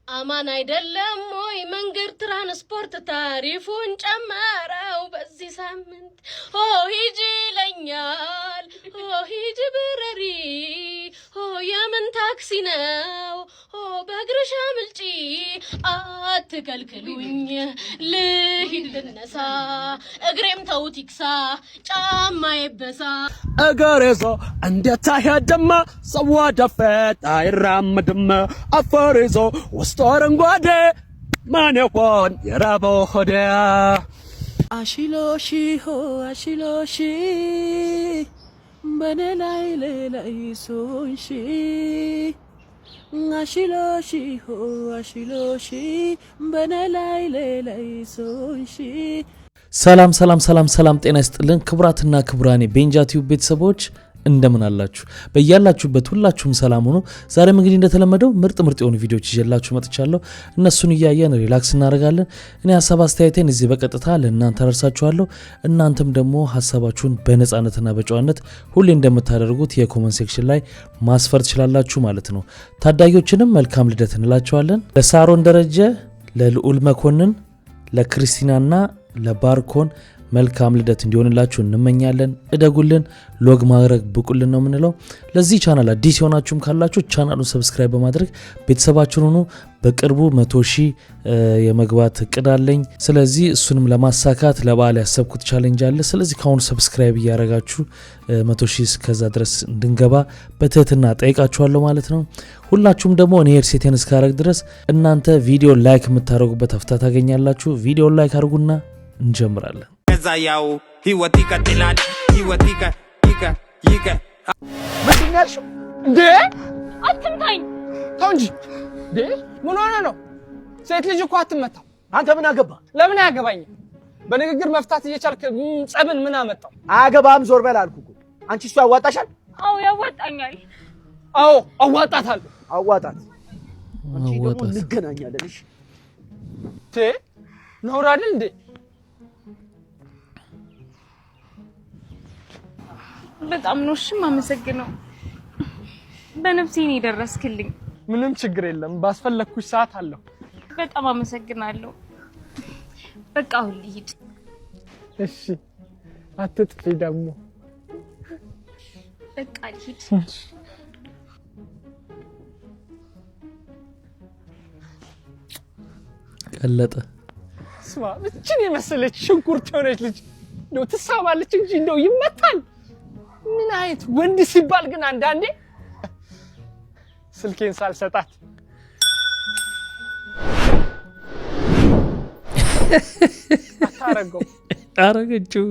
አማን አይደለም ወይ መንገድ ትራንስፖርት ታሪፉን ጨመረው በዚህ ሳምንት ሂጂ ይለኛል ሂጂ ብረሪ የምን ታክሲ ነው በእግርሽ አምልጪ አትከልክሉኝ ልሂድ ልነሳ እግሬም ተውት ይክሳ ጫማዬ በሳ እገሬዞ እንዴት ታሄድማ ሰው ደፈት አይራመድም አፈሪዞ ውስጥ አረንጓዴ ማን ይሆን የራበው ሆዴ አሽሎሺ አሽሎሺ በኔ ላይ ሌላይ ሶንሺ አሽሎሺ አሽሎሺ በኔ ላይ ሌላይ ሶንሺ ሰላም ሰላም ሰላም ሰላም ጤና ይስጥልን ክብራትና ክብራኔ ቤንጃ ቲዩብ ቤተሰቦች እንደምን አላችሁ በእያላችሁበት ሁላችሁም ሰላም ሁኑ። ዛሬም እንግዲህ እንደተለመደው ምርጥ የሆኑ ቪዲዮዎች ይዤላችሁ መጥቻለሁ። እነሱን እያየን ሪላክስ እናደርጋለን። እኔ ሐሳብ አስተያየቴን እዚህ በቀጥታ ለእናንተ አደርሳችኋለሁ። እናንተም ደግሞ ሐሳባችሁን በነጻነትና በጨዋነት ሁሌ እንደምታደርጉት የኮሜንት ሴክሽን ላይ ማስፈር ትችላላችሁ ማለት ነው። ታዳጊዎችንም መልካም ልደት እንላችኋለን። ለሳሮን ደረጀ፣ ለልዑል መኮንን፣ ለክርስቲናና ለባርኮን መልካም ልደት እንዲሆንላችሁ እንመኛለን። እደጉልን፣ ሎግ ማድረግ ብቁልን ነው የምንለው። ለዚህ ቻናል አዲስ የሆናችሁም ካላችሁ ቻናሉን ሰብስክራይብ በማድረግ ቤተሰባችሁን ሁኑ። በቅርቡ 100,000 የመግባት እቅድ አለኝ። ስለዚህ እሱንም ለማሳካት ለበዓል ያሰብኩት ቻሌንጅ አለ። ስለዚህ ካሁኑ ሰብስክራይብ እያደረጋችሁ 100,000 እስከዛ ድረስ እንድንገባ በትህትና ጠይቃችኋለሁ ማለት ነው። ሁላችሁም ደግሞ እኔ ሄድሴቴን እስካረግ ድረስ እናንተ ቪዲዮ ላይክ የምታደርጉበት አፍታ ታገኛላችሁ። ቪዲዮ ላይክ አድርጉና እንጀምራለን። ያው ህይወት ይቀጥላል ህይወት ይቀ ምንድን ያልሽው እንዴ? አትምታኝ ተው እንጂ እንዴ! ምን ሆነ ነው? ሴት ልጅ እኮ አትመታም። አንተ ምን አገባ? ለምን ያገባኝ? በንግግር መፍታት እየቻልክ ጸብን ምን አመጣው? አገባም ዞር በል አልኩ እኮ። አንቺ እሱ ያዋጣሻል? አዎ ያዋጣኛል። አዎ አዋጣታለሁ። አዋጣት። አንቺ ደግሞ እንገናኛለን። እሺ ነውር አይደል እንዴ? በጣም ነው እሺ የማመሰግነው። በነፍሴ ነው የደረስክልኝ። ምንም ችግር የለም። ባስፈለኩሽ ሰዓት አለሁ። በጣም አመሰግናለሁ። በቃ አሁን ልሂድ። እሺ አትጥፊ ደግሞ። በቃ ልሂድ። ቀለጠ ስማ እቺን የመሰለች ሽንኩርት የሆነች ልጅ ነው ትሳባለች እንጂ እንደው ይመታል። ምን አይነት ወንድ ሲባል ግን አንዳንዴ ስልኬን ሳልሰጣት አታረገው አረገችው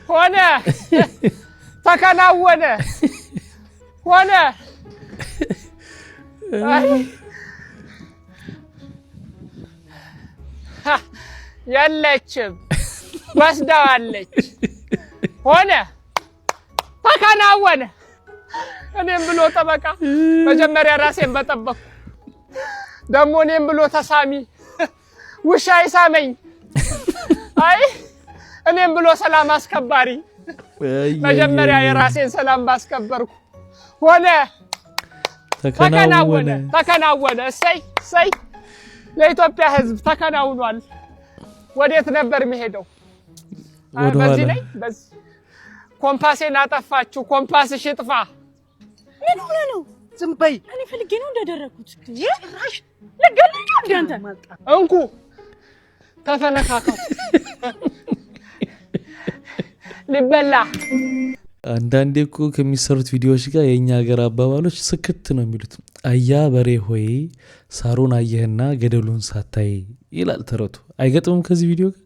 ሆነ ተከናወነ ሆነ የለችም ወስዳዋለች ሆነ ተከናወነ። እኔም ብሎ ጠበቃ መጀመሪያ ራሴን በጠበቅኩ ደግሞ እኔም ብሎ ተሳሚ ውሻ ይሳመኝ። አይ እኔም ብሎ ሰላም አስከባሪ መጀመሪያ የራሴን ሰላም ባስከበርኩ ሆነ ተከናወነ። እሰይ ለኢትዮጵያ ሕዝብ ተከናውኗል። ወዴት ነበር የሚሄደው? በዚህ ላይ በዚህ ኮምፓሴን አጠፋችሁ። ኮምፓስሽ ይጥፋ። ምን ሆነ ነው? ዝም በይ። እኔ ፈልጌ ነው እንደደረኩት። ጭራሽ ለገልኝ አንተ እንኩ ተፈነካከው ሊበላ። አንዳንዴ እኮ ከሚሰሩት ቪዲዮዎች ጋር የኛ ሀገር አባባሎች ስክት ነው የሚሉት። አያ በሬ ሆይ ሳሩን አየህና ገደሉን ሳታይ ይላል ተረቱ። አይገጥምም ከዚህ ቪዲዮ ጋር?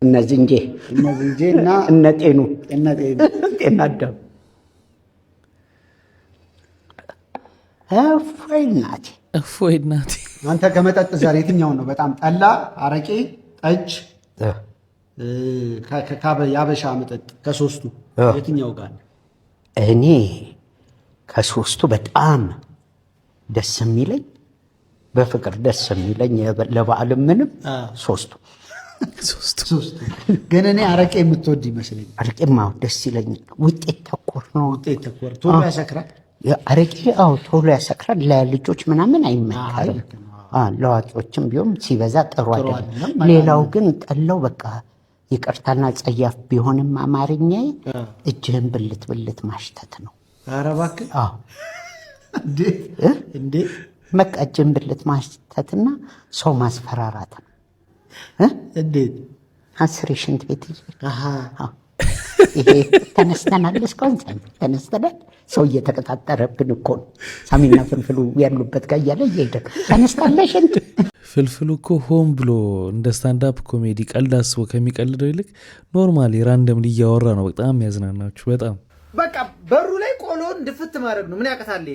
እነዚህና እነጤኑ ጤናዳም እፎይ እናቴ። አንተ ከመጠጥ ዘር የትኛውን ነው በጣም ጠላ፣ አረቄ፣ ጠጅ፣ ያበሻ መጠጥ ከሶስቱ የትኛው ጋር? እኔ ከሶስቱ በጣም ደስ የሚለኝ በፍቅር ደስ የሚለኝ ለበዓል ምንም ሶስቱ ግን እኔ አረቄ የምትወድ ይመስለኝ። አረቄማ ደስ ይለኛል። ውጤት ተኮር ነው። ውጤት ተኮር ቶሎ ያሰክራል። አረቄ አዎ ቶሎ ያሰክራል። ለልጆች ምናምን አይመከርም። ለአዋቂዎችም ቢሆን ሲበዛ ጥሩ አይደለም። ሌላው ግን ጠላው በቃ ይቅርታና ጸያፍ ቢሆንም አማርኛ እጅህን ብልት ብልት ማሽተት ነው። ኧረ እባክህ አዎ እንዴ በቃ እጅህን ብልት ማሽተትና ሰው ማስፈራራት ነው። እንዴት 10 ሽንት ቤት ይሄ ተነስተናል። እስካሁን ተነስተናል። ሰው እየተቀጣጠረብን እኮ ነው። ሳሚና ፍልፍሉ ያሉበት ጋር እያለ እየሄደ ተነስታለሽ እንዴ? ፍልፍሉ እኮ ሆን ብሎ እንደ ስታንዳፕ ኮሜዲ ቀልድ አስቦ ከሚቀልደው ይልቅ ኖርማሊ ራንደም እያወራ ነው። በጣም ያዝናናችሁ። በጣም በቃ በሩ ላይ ቆሎን ድፍት ማድረግ ነው። ምን ያቀታል?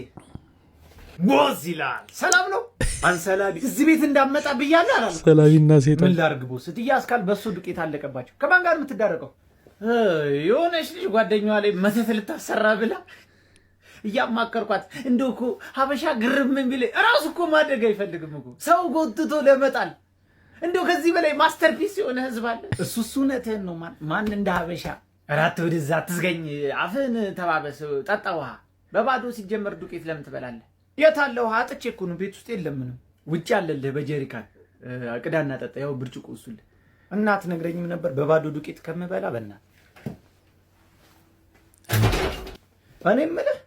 ቦዝ ይላል። ሰላም ነው አንሰላቢ እዚህ ቤት እንዳመጣ ብያለሁ አላልኩም? ሰላቢና ሴጣን ምን ላርግ ቦስ? ትያስካል በሱ ዱቄት አለቀባቸው። ከማን ጋር የምትዳረቀው? የሆነች ልጅ ጓደኛዋ ላይ መተት ልታሰራ ብላ እያማከርኳት እንደው እኮ ሀበሻ ግርም የሚል እራሱ እኮ ማደግ አይፈልግም እኮ ሰው ጎትቶ ለመጣል። እንደው ከዚህ በላይ ማስተርፒስ የሆነ ህዝብ አለ? እሱስ እውነትህን ነው። ማን እንደ ሀበሻ? እራት ወደዛ አትስገኝ፣ አፍህን ተባበስ፣ ጠጣ ውሃ። በባዶ ሲጀመር ዱቄት ለምን ትበላለህ? የት አለ ውሃ? አጥቼ እኮ ነው። ቤት ውስጥ የለም ምንም። ውጭ አለልህ በጀሪካን ቅዳና ጠጣ። ያው ብርጭቆ እሱልህ። እናት ነግረኝም ነበር በባዶ ዱቄት ከምበላ በእናት። እኔ የምልህ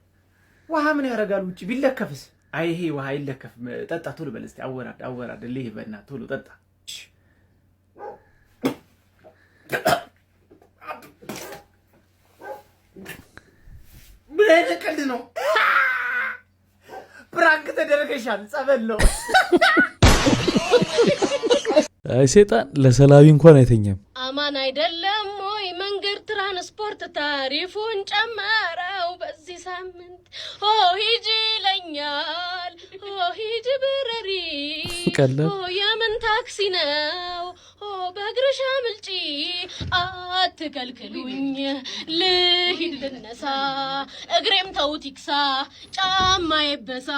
ውሃ ምን ያደርጋል ውጭ ቢለከፍስ? አይ ይሄ ውሃ አይለከፍም። ጠጣ ቶሎ በል እስኪ። አወራድ ልህ በእናት ቶሎ ጠጣ። ምን አይነት ቀልድ ነው? ፕራንክ ተደረገሻል። ጸበል ነው። አይ ሴጣን ለሰላቢ እንኳን አይተኛም። አማን አይደለም ወይ መንገድ ትራንስፖርት ታሪፉን ጨመረው በዚህ ሳምንት። ሂጂ ይለኛል ሂጂ ብረሪ የምን ታክሲ ነው በእግርሽ አምልጪ አትከልክሉኝ ልሂድ ልነሳ እግሬም ተውት ይክሳ ጫማ ይበሳ።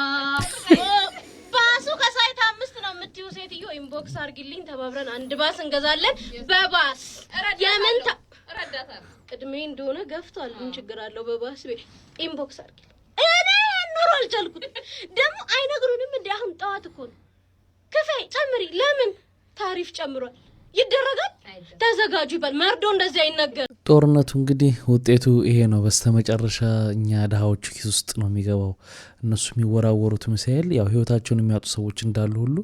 ባሱ ከሳይት 5 ነው የምትዩ ሴትዮ ኢንቦክስ አርጊልኝ ተባብረን አንድ ባስ እንገዛለን። በባስ የምን ረዳታ ቅድሜ እንደሆነ ገፍቷል። ምን ችግር አለው? በባስ ቤት ኢንቦክስ አርጊልኝ። እኔ ኑሮ አልቻልኩት። ደግሞ አይነግሩንም እንዴ? አሁን ጠዋት እኮ ነው ክፈይ ጨምሪ። ለምን ታሪፍ ጨምሯል? ይደረጋል። ተዘጋጁ ይባል። መርዶ እንደዚህ አይነገር። ጦርነቱ እንግዲህ ውጤቱ ይሄ ነው። በስተመጨረሻ እኛ ድሃዎቹ ኪስ ውስጥ ነው የሚገባው። እነሱ የሚወራወሩት ሚሳኤል ያው ህይወታቸውን የሚያጡ ሰዎች እንዳሉ ሁሉ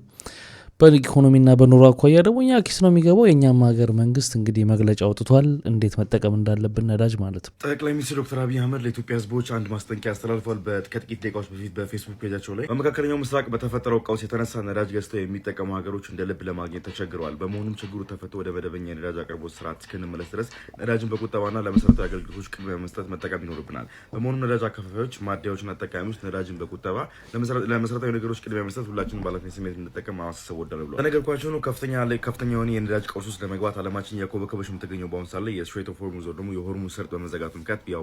በኢኮኖሚና በኑሮ አኳያ ደግሞ እኛ ኪስ ነው የሚገባው። የእኛም ሀገር መንግስት እንግዲህ መግለጫ አውጥቷል፣ እንዴት መጠቀም እንዳለብን ነዳጅ ማለት ነው። ጠቅላይ ሚኒስትር ዶክተር አብይ አህመድ ለኢትዮጵያ ህዝቦች አንድ ማስጠንቀቂያ አስተላልፏል። ከጥቂት ደቂቃዎች በፊት በፌስቡክ ፔጃቸው ላይ በመካከለኛው ምስራቅ በተፈጠረው ቀውስ የተነሳ ነዳጅ ገዝተው የሚጠቀሙ ሀገሮች እንደ ልብ ለማግኘት ተቸግረዋል። በመሆኑም ችግሩ ተፈቶ ወደ መደበኛ የነዳጅ አቅርቦት ስርዓት እስክንመለስ ድረስ ነዳጅን በቁጠባና ለመሰረታዊ አገልግሎቶች ቅድሚያ መስጠት መጠቀም ይኖርብናል። በመሆኑም ነዳጅ አከፋፋዮች፣ ማደያዎችና ተጠቃሚዎች ነዳጅን በቁጠባ ለመሰረታዊ ነገሮች ቅድሚያ መስጠት ሁላችንም ባለፈው ስሜት እንጠቀም ማሳሰብ ወዳለሁ ብሏል። ነገርኳቸው ነው ከፍተኛ የሆነ የነዳጅ ቀውስ ውስጥ ለመግባት አለማችን ያኮበከበች የምትገኘው በአሁኑ ሰዓት ላይ የስትሬት ኦፍ ሆርሙዝ ደግሞ የሆርሙዝ ሰርጥ በመዘጋቱ ምክንያት ያው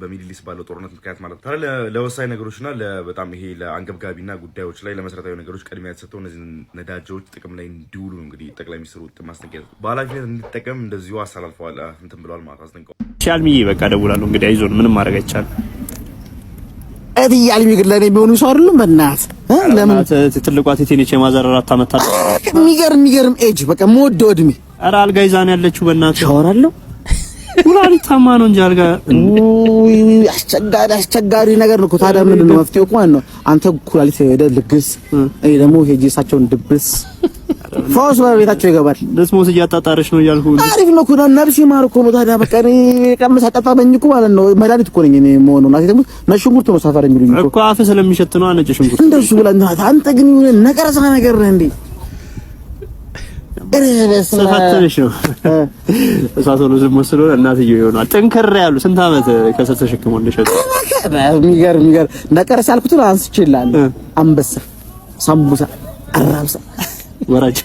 በሚድል ኢስት ባለው ጦርነት ምክንያት ማለት ነው። ለወሳኝ ነገሮችና በጣም ይሄ ለአንገብጋቢና ጉዳዮች ላይ ለመሰረታዊ ነገሮች ቅድሚያ የተሰጠው እነዚህ ነዳጆች ጥቅም ላይ እንዲውሉ ነው እንግዲህ ጠቅላይ ሚኒስትሩ ማስጠንቀቂያ በኃላፊነት እንዲጠቀም እንደዚሁ አስተላልፈዋል። እንትን ብለዋል ማለት አስጠንቀው ሻልሚ በቃ ደውላለሁ እንግዲህ አይዞን ምንም ማድረግ አይቻልም። እትያል የሚግል ለኔ ቢሆኑ ሰው አይደለም። በእናትህ ለምን ትልቋ ቴቴኔች የማዘራራት ታመጣ የሚገርም ኤጅ በቃ ሞደው እድሜ። ኧረ አልጋ ይዛን ያለችው በእናትህ ሻወራለሁ ኩላሊት ታማ ነው እንጂ አልጋ አስቸጋሪ ነገር ነው እኮ። ታዲያ ምንድን ነው መፍትሄው? እኮ ነው አንተ ኩላሊት ሄደህ ልግስ፣ እኔ ደግሞ ሄጄ እሳቸውን ድብስ ፎስ በቤታቸው ይገባል። ደስሞስ እያጣጣረሽ ነው እያልኩ አሪፍ ነው እኮ ነብስ ይማር እኮ ነው። ታዲያ በቃ እኔ ቀምስ አጣጣመኝ እኮ ማለት ነው። መድኃኒት እኮ ነኝ እኔ የምሆነው። ናቲ ደግሞ ነጭ ሽንኩርት ነው ሰፈር የሚሉኝ እኮ አፍ ስለሚሸት ነው ነጭ ሽንኩርት እንደሱ ብለህ አንተ ግን የሆነ ነቀርሳ ነገር ነህ እንዴ? ሰፋተሽ ነው እሳት ነው ዝም መስሎ እናትየው ይሆናል። ጠንከር ያሉ ስንት አመት ከሰል ተሸክመው እንደሸጡ የሚገርም ነቀርሳ ያልኩት አንስቼልሃል። አንበሳ፣ ሳምቡሳ፣ አራብሳ ወራጅ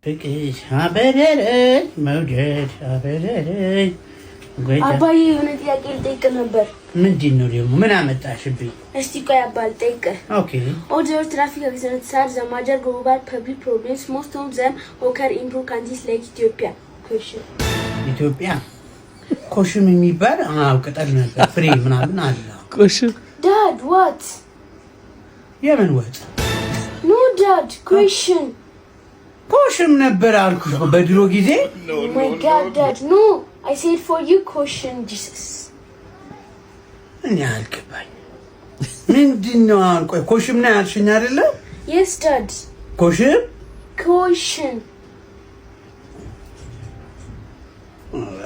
ፍቅሽ አበደረኝ መውደድ አበደረኝ። አባዬ የሆነ ጥያቄ ልጠይቅህ ነበር። ምንድን ነው ደግሞ? ምን አመጣሽብኝ? እስቲ ቆይ አባ ልጠይቅህ። ኦኬ All the traffic accidents are the major global public problems. Most of them occur in poor countries like Ethiopia. Question. ኢትዮጵያ ኮሽም የሚባል ቅጠል ነበር ፍሬ ምናምን አለ። ቆሽም Dad, what? የምን ወጥ? No, Dad, question. ኮሽም ነበር አልኩሽ በድሮ ጊዜ። Oh my God, Dad, no. I said for you question, Jesus. እኔ አልገባኝ። ምንድነው አንቆይ ኮሽም ነው ያልሽኝ አይደለ? Yes, Dad. ኮሽም? Question.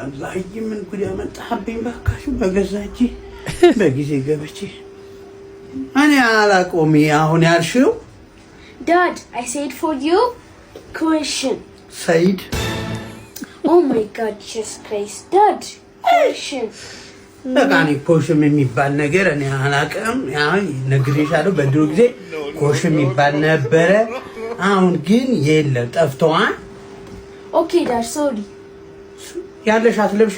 አላህ ምን ጉድ ያመጣብኝ ባካሽ በገዛጂ በጊዜ ገብቼ እኔ አላቆሚ አሁን ያልሽው Dad, I said for you question. ሰይድ Oh my God, Jesus Christ. Dad, question. በቃኒ ኮሽም የሚባል ነገር እኔ አላቀም። ያው ነግሬሻለሁ በድሮ ጊዜ ኮሽም የሚባል ነበረ። አሁን ግን የለም ጠፍቷል። Okay, Dad, sorry. ያለሽ አትለብሽ?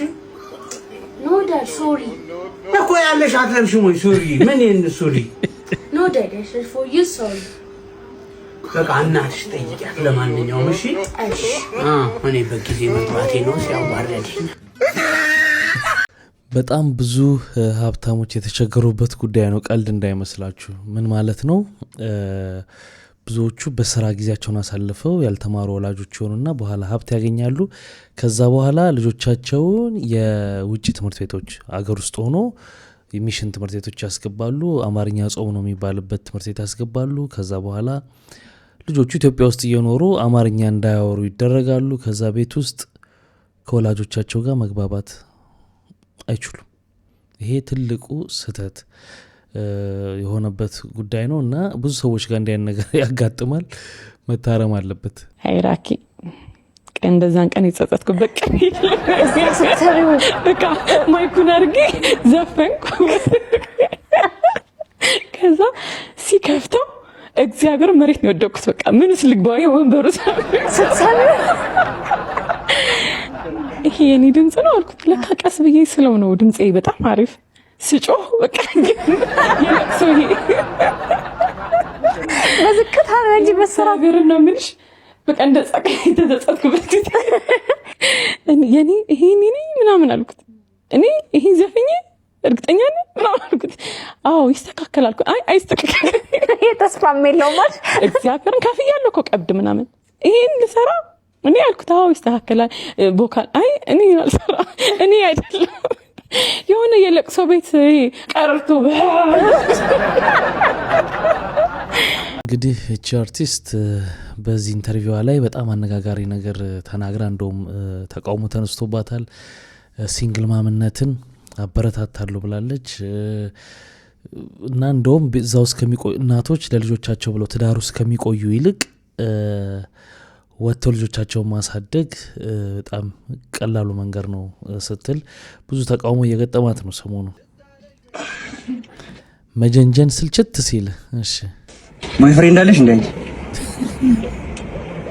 No, Dad, sorry. እኮ ያለሽ አትለብሽም ወይ? ሱሪ ምን ይሄን ሱሪ? No, Dad, I said for you sorry. በቃ እናትሽ ጠይቂያት። ለማንኛውም እሺ እኔ በጊዜ መግባቴ ነው ሲያዋረድኝ። በጣም ብዙ ሀብታሞች የተቸገሩበት ጉዳይ ነው። ቀልድ እንዳይመስላችሁ። ምን ማለት ነው? ብዙዎቹ በስራ ጊዜያቸውን አሳልፈው ያልተማሩ ወላጆች ይሆኑና በኋላ ሀብት ያገኛሉ። ከዛ በኋላ ልጆቻቸውን የውጭ ትምህርት ቤቶች አገር ውስጥ ሆኖ የሚሽን ትምህርት ቤቶች ያስገባሉ። አማርኛ ጾም ነው የሚባልበት ትምህርት ቤት ያስገባሉ። ከዛ በኋላ ልጆቹ ኢትዮጵያ ውስጥ እየኖሩ አማርኛ እንዳያወሩ ይደረጋሉ። ከዛ ቤት ውስጥ ከወላጆቻቸው ጋር መግባባት አይችሉም። ይሄ ትልቁ ስህተት የሆነበት ጉዳይ ነው እና ብዙ ሰዎች ጋር እንዲያን ነገር ያጋጥማል። መታረም አለበት። አይራኪ እንደዛን ቀን የተጸጸትኩበት ቀን በቃ ማይኩን አድርጌ ዘፈንኩ። ከዛ ሲከፍተው እግዚአብሔር መሬት ነው የወደቅኩት። በቃ ምንስ ልግባው ወንበሩ ስትሰሚ ይሄ የኔ ድምጽ ነው አልኩት። ለካ ቀስ ብዬ ስለው ነው ድምጼ በጣም አሪፍ ስጮህ በቃ ይለቅሶኝ በዝቅታ እንጂ በሰራገር ነው ምንሽ በቃ እንደ ጻቀ ተዘጸትኩበት የኔ ይሄ ኔ ምናምን አልኩት። እኔ ይሄ ዘፈኝ እርግጠኛ ነኝ ምናምን አልኩት። አዎ ይስተካከላል አልኩት። አይ አይስተካከል የተስፋም የለው ማለት እግዚአብሔርን ከፍያለሁ እኮ ቀብድ ምናምን ይሄን ልሰራ እኔ አልኩት። አዎ ይስተካከላል ቦካል አይ እኔ አልሰራ እኔ አይደለም የሆነ የለቅሶ ቤት ቀርቶ እንግዲህ እቺ አርቲስት በዚህ ኢንተርቪዋ ላይ በጣም አነጋጋሪ ነገር ተናግራ እንደውም ተቃውሞ ተነስቶባታል። ሲንግል ማምነትን አበረታታለሁ ብላለች እና እንደውም እዛው እስከሚቆዩ እናቶች ለልጆቻቸው ብለው ትዳር ውስጥ ከሚቆዩ ይልቅ ወጥተው ልጆቻቸውን ማሳደግ በጣም ቀላሉ መንገድ ነው ስትል ብዙ ተቃውሞ እየገጠማት ነው ሰሞኑ። መጀንጀን ስልችት ሲል እሺ ቦይፍሬንድ አለሽ እንዴ?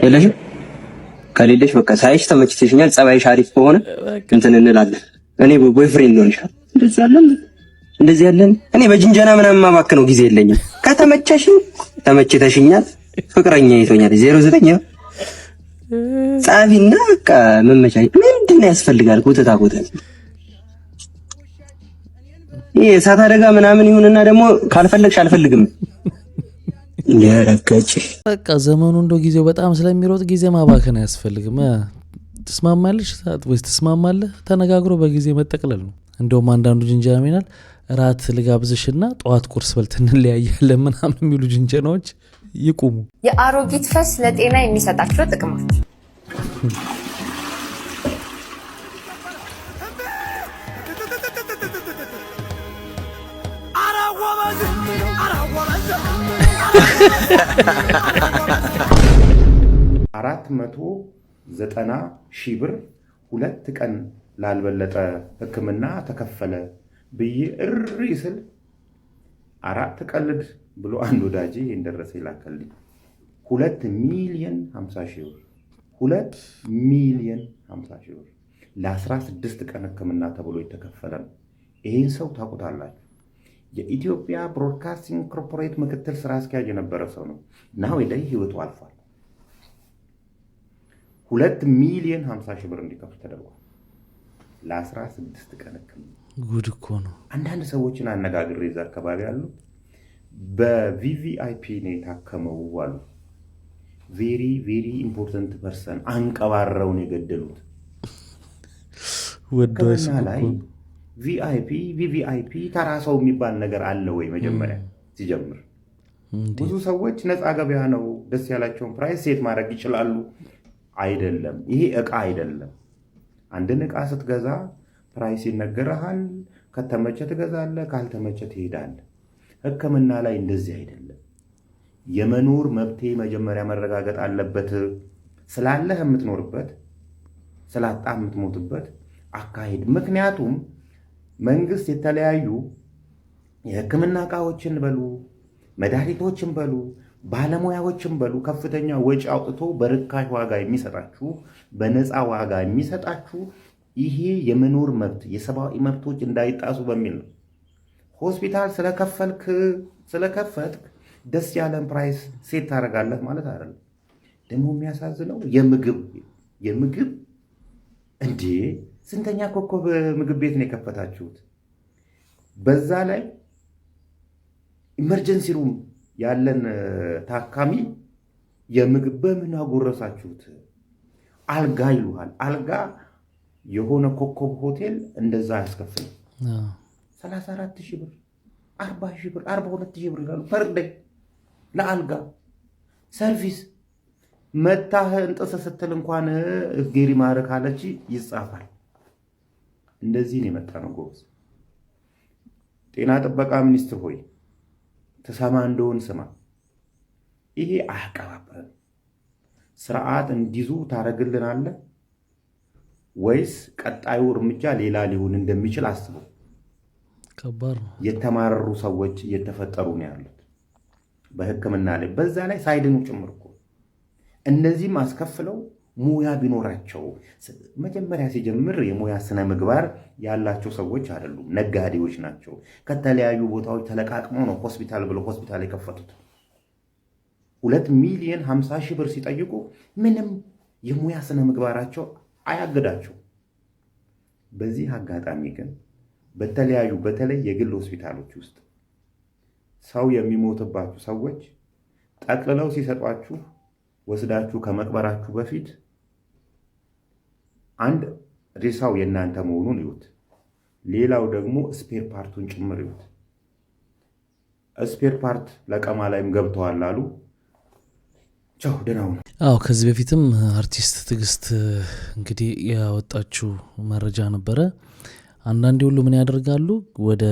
የለሽም? ከሌለሽ በቃ ሳይሽ ተመችተሽኛል፣ ጸባይሽ አሪፍ ከሆነ እንትን እንላለን። እኔ ቦይፍሬንድ ነው ልሻል። እንደዚህ ያለን እኔ በጅንጀና ምናምን ማባከነው ጊዜ የለኝም። ከተመቸሽኝ ተመችተሽኛል፣ ፍቅረኛ ይቶኛል 09 ጻፊና በቃ መመቻይ ምንድነው ያስፈልጋል? ኮተታ ኮተት ይሄ እሳት አደጋ ምናምን ይሁንና ደግሞ ካልፈለግሽ አልፈልግም ያረጋጭ በቃ ዘመኑ እንደው ጊዜው በጣም ስለሚሮጥ ጊዜ ማባከን አያስፈልግም። ትስማማለሽ ወይስ ትስማማለህ? ተነጋግሮ በጊዜ መጠቅለል ነው። እንደውም አንዳንዱ ጅንጀና ይላል ራት ልጋብዝሽና ጠዋት ቁርስ በልተን እንለያያለን ምናምን የሚሉ ጅንጀናዎች ይቁሙ። የአሮጊት ፈስ ለጤና የሚሰጣቸው ጥቅሞች $490,000 ብር 2 ቀን ላልበለጠ ሕክምና ተከፈለ ብዬ እሪ ስል 4 ቀልድ ብሎ አንድ ወዳጄ እንደረሰ ይላከልኝ 2,050,000 ብር 2,050,000 ብር ለ16 ቀን ሕክምና ተብሎ የተከፈለ ነው። ይሄን ሰው ታውቁታላችሁ። የኢትዮጵያ ብሮድካስቲንግ ኮርፖሬት ምክትል ስራ አስኪያጅ የነበረ ሰው ነው። ናው ላይ ህይወቱ አልፏል። 2,050,000 ብር እንዲከፍል ተደርጓል ለ16 ቀን ሕክምና። ጉድ እኮ ነው። አንዳንድ ሰዎችን አነጋግሬ እዛ አካባቢ አሉ በቪቪአይፒ ነው የታከመው አሉ። ቬሪ ቬሪ ኢምፖርታንት ፐርሰን አንቀባረው ነው የገደሉት። ወደውስ ላይ ቪአይፒ ቪቪአይፒ ተራ ሰው የሚባል ነገር አለ ወይ? መጀመሪያ ሲጀምር ብዙ ሰዎች ነፃ ገበያ ነው ደስ ያላቸውን ፕራይስ ሴት ማድረግ ይችላሉ። አይደለም፣ ይሄ እቃ አይደለም። አንድን እቃ ስትገዛ ፕራይስ ይነገርሃል። ከተመቸ ትገዛለህ፣ ካልተመቸ ትሄዳለህ። ሕክምና ላይ እንደዚህ አይደለም። የመኖር መብቴ መጀመሪያ መረጋገጥ አለበት። ስላለህ የምትኖርበት ስላጣ የምትሞትበት አካሄድ። ምክንያቱም መንግስት የተለያዩ የሕክምና እቃዎችን በሉ መድኃኒቶችን በሉ ባለሙያዎችን በሉ ከፍተኛ ወጪ አውጥቶ በርካሽ ዋጋ የሚሰጣችሁ በነፃ ዋጋ የሚሰጣችሁ ይሄ የመኖር መብት የሰብአዊ መብቶች እንዳይጣሱ በሚል ነው። ሆስፒታል ስለከፈትክ ደስ ያለን ፕራይስ ሴት ታደርጋለህ ማለት አይደለም። ደግሞ የሚያሳዝነው የምግብ እንዴ ስንተኛ ኮከብ ምግብ ቤት ነው የከፈታችሁት? በዛ ላይ ኢመርጀንሲ ሩም ያለን ታካሚ የምግብ በምን አጎረሳችሁት? አልጋ ይሉሃል። አልጋ የሆነ ኮከብ ሆቴል እንደዛ ያስከፍል 34,000 ብር 40,000 ብር 42,000 ብር ይላሉ ፐር ዴይ ለአልጋ ሰርቪስ። መታህ እንጥስ ስትል እንኳን እግዜሪ ማረክ አለች ይጻፋል። እንደዚህ ነው የመጣ ነው ጎበዝ። ጤና ጥበቃ ሚኒስትር ሆይ ተሰማ እንደሆን ስማ። ይሄ አያቀባብረን። ስርዓት እንዲዙ ታረግልናለህ ወይስ ቀጣዩ እርምጃ ሌላ ሊሆን እንደሚችል አስበው። ከባድ ነው። የተማረሩ ሰዎች እየተፈጠሩ ነው ያሉት በሕክምና ላይ፣ በዛ ላይ ሳይድኑ ጭምር እኮ። እነዚህም አስከፍለው ሙያ ቢኖራቸው መጀመሪያ ሲጀምር የሙያ ስነ ምግባር ያላቸው ሰዎች አይደሉም፣ ነጋዴዎች ናቸው። ከተለያዩ ቦታዎች ተለቃቅመው ነው ሆስፒታል ብለው ሆስፒታል የከፈቱት። 2,50,000 ብር ሲጠይቁ ምንም የሙያ ስነ ምግባራቸው አያገዳቸው። በዚህ አጋጣሚ ግን በተለያዩ በተለይ የግል ሆስፒታሎች ውስጥ ሰው የሚሞትባችሁ ሰዎች ጠቅልለው ሲሰጧችሁ ወስዳችሁ ከመቅበራችሁ በፊት አንድ ሬሳው የእናንተ መሆኑን ይዩት። ሌላው ደግሞ ስፔር ፓርቱን ጭምር ይዩት። ስፔር ፓርት ለቀማ ላይም ገብተዋል አሉ። ቻው ደናው ነው። አዎ ከዚህ በፊትም አርቲስት ትዕግስት እንግዲህ ያወጣችው መረጃ ነበረ። አንዳንዴ ሁሉ ምን ያደርጋሉ ወደ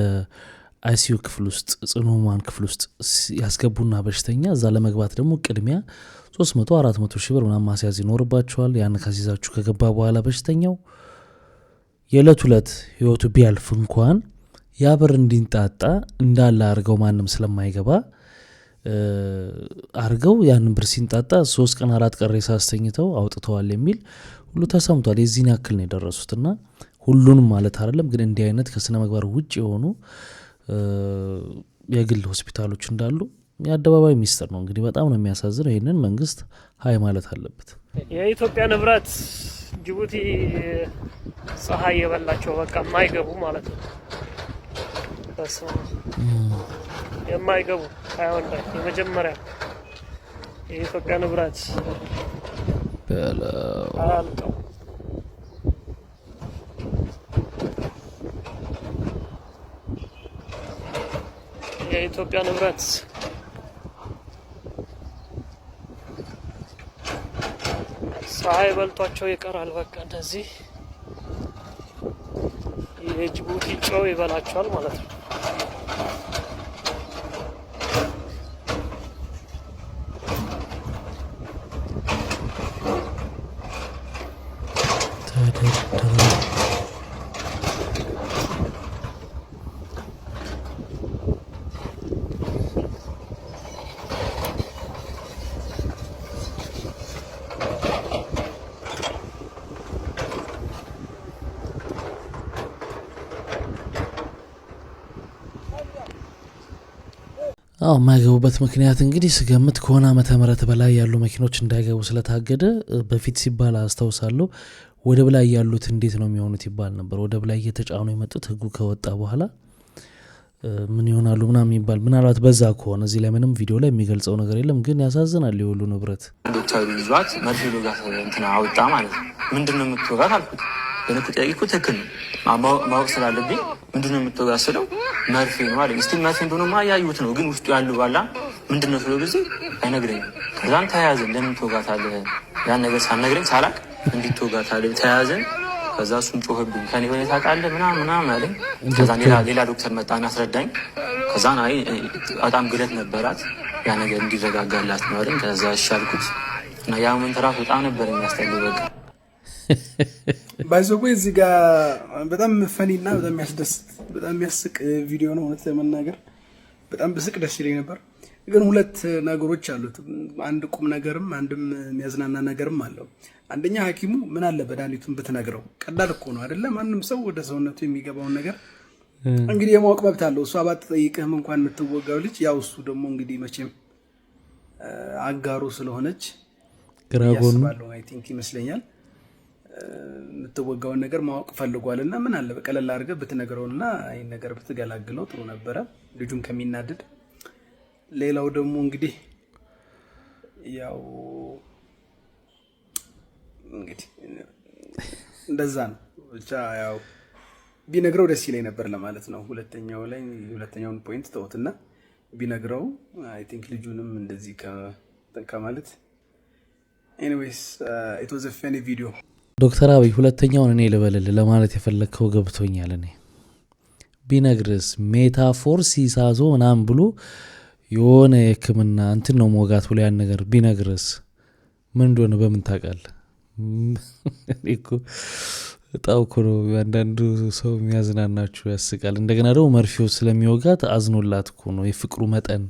አይሲዩ ክፍል ውስጥ ጽኑ ህሙማን ክፍል ውስጥ ያስገቡና በሽተኛ እዛ ለመግባት ደግሞ ቅድሚያ 300-400 ሺህ ብር ምናምን ማስያዝ ይኖርባቸዋል። ያን ካስይዛችሁ ከገባ በኋላ በሽተኛው የዕለት ሁለት ህይወቱ ቢያልፍ እንኳን ያ ብር እንዲንጣጣ እንዳለ አድርገው ማንም ስለማይገባ አድርገው ያንን ብር ሲንጣጣ 3 ቀን 4 ቀን ሬሳ አስተኝተው አውጥተዋል የሚል ሁሉ ተሰምቷል። የዚህን ያክል ነው የደረሱትና ሁሉንም ማለት አይደለም፣ ግን እንዲህ አይነት ከስነ ምግባር ውጭ የሆኑ የግል ሆስፒታሎች እንዳሉ የአደባባይ ሚስጥር ነው። እንግዲህ በጣም ነው የሚያሳዝነው። ይህንን መንግስት ሀይ ማለት አለበት። የኢትዮጵያ ንብረት ጅቡቲ ፀሐይ የበላቸው በቃ የማይገቡ ማለት ነው። የማይገቡ ሳይሆን የመጀመሪያ የኢትዮጵያ ንብረት አልቀው የኢትዮጵያ ንብረት ፀሐይ በልቷቸው ይቀራል። በቃ እንደዚህ የጅቡቲ ጨው ይበላቸዋል ማለት ነው። የማይገቡበት ምክንያት እንግዲህ ስገምት ከሆነ ዓመተ ምህረት በላይ ያሉ መኪኖች እንዳይገቡ ስለታገደ በፊት ሲባል አስታውሳለሁ። ወደብ ላይ ያሉት እንዴት ነው የሚሆኑት ይባል ነበር። ወደብ ላይ እየተጫኑ የመጡት ህጉ ከወጣ በኋላ ምን ይሆናሉ ምናምን ይባል። ምናልባት በዛ ከሆነ እዚህ ላይ ምንም ቪዲዮ ላይ የሚገልጸው ነገር የለም፣ ግን ያሳዝናል የሁሉ ንብረት። ዶክተሩ ይዟት መርፌ ሎጋት እንትና አወጣ ማለት ነው። ምንድነው የምትወጋት አልኩት። በነኩ ጠይቁ ትክክል ነው ማወቅ ስላለብኝ ምንድነው የምትወጋት ስለው መርፌ ነው አለኝ። እስቲ መርፌ እንደሆነማ ያዩት ነው፣ ግን ውስጡ ያሉ ባላ ምንድነው ስለው ጊዜ አይነግረኝም። ከዛም ተያያዘን። ለምን ትወጋታለህ? ያን ነገር ሳልነግረኝ ሳላቅ እንዴት ትወጋታለህ? ተያያዘን። ከዛ እሱም ጮህብኝ። ከኔ ሁኔታ ታውቃለህ ምናምን አለኝ። ከዛ ሌላ ዶክተር መጣና አስረዳኝ። ከዛ አይ በጣም ግለት ነበራት ያ ነገር እንዲረጋጋላት ነው አለኝ። ከዛ እሺ አልኩት እና ያ ሞመንት ራሱ በጣም ነበር የሚያስጠላው። በቃ ባይዘው እዚህ ጋር በጣም ፈኒና በጣም የሚያስደስት በጣም የሚያስቅ ቪዲዮ ነው። እውነት ለመናገር በጣም ብስቅ ደስ ይለኝ ነበር። ግን ሁለት ነገሮች አሉት። አንድ ቁም ነገርም አንድም የሚያዝናና ነገርም አለው። አንደኛ ሐኪሙ ምን አለ መድኃኒቱን ብትነግረው፣ ቀላል እኮ ነው አይደለ? ማንም ሰው ወደ ሰውነቱ የሚገባውን ነገር እንግዲህ የማወቅ መብት አለው። እሷ ባትጠይቅህም እንኳን የምትወጋው ልጅ ያው እሱ ደግሞ እንግዲህ መቼም አጋሩ ስለሆነች ያስባለው አይ ቲንክ ይመስለኛል የምትወጋውን ነገር ማወቅ ፈልጓልና ምን አለ በቀለል አድርገህ ብትነግረውና አይን ነገር ብትገላግለው ጥሩ ነበረ ልጁን ከሚናደድ። ሌላው ደግሞ እንግዲህ ያው እንግዲህ እንደዛ ነው ብቻ ያው ቢነግረው ደስ ይለኝ ነበር ለማለት ነው። ሁለተኛውን ፖይንት ተውትና ቢነግረው አይ ቲንክ ልጁንም እንደዚህ ከማለት ኤኒዌይስ ኢት ዋዝ አ ፈኒ ቪዲዮ። ዶክተር አብይ ሁለተኛውን እኔ ልበልል ለማለት የፈለከው ገብቶኛል። እኔ ቢነግርስ ሜታፎር ሲሳዞ ምናምን ብሎ የሆነ የሕክምና እንትን ነው ሞጋት ብሎ ያን ነገር ቢነግርስ ምን እንደሆነ በምን ታውቃለህ? እኮ በጣም እኮ ነው አንዳንዱ ሰው የሚያዝናናችሁ ያስቃል። እንደገና ደግሞ መርፌው ስለሚወጋት አዝኖላት እኮ ነው የፍቅሩ መጠን።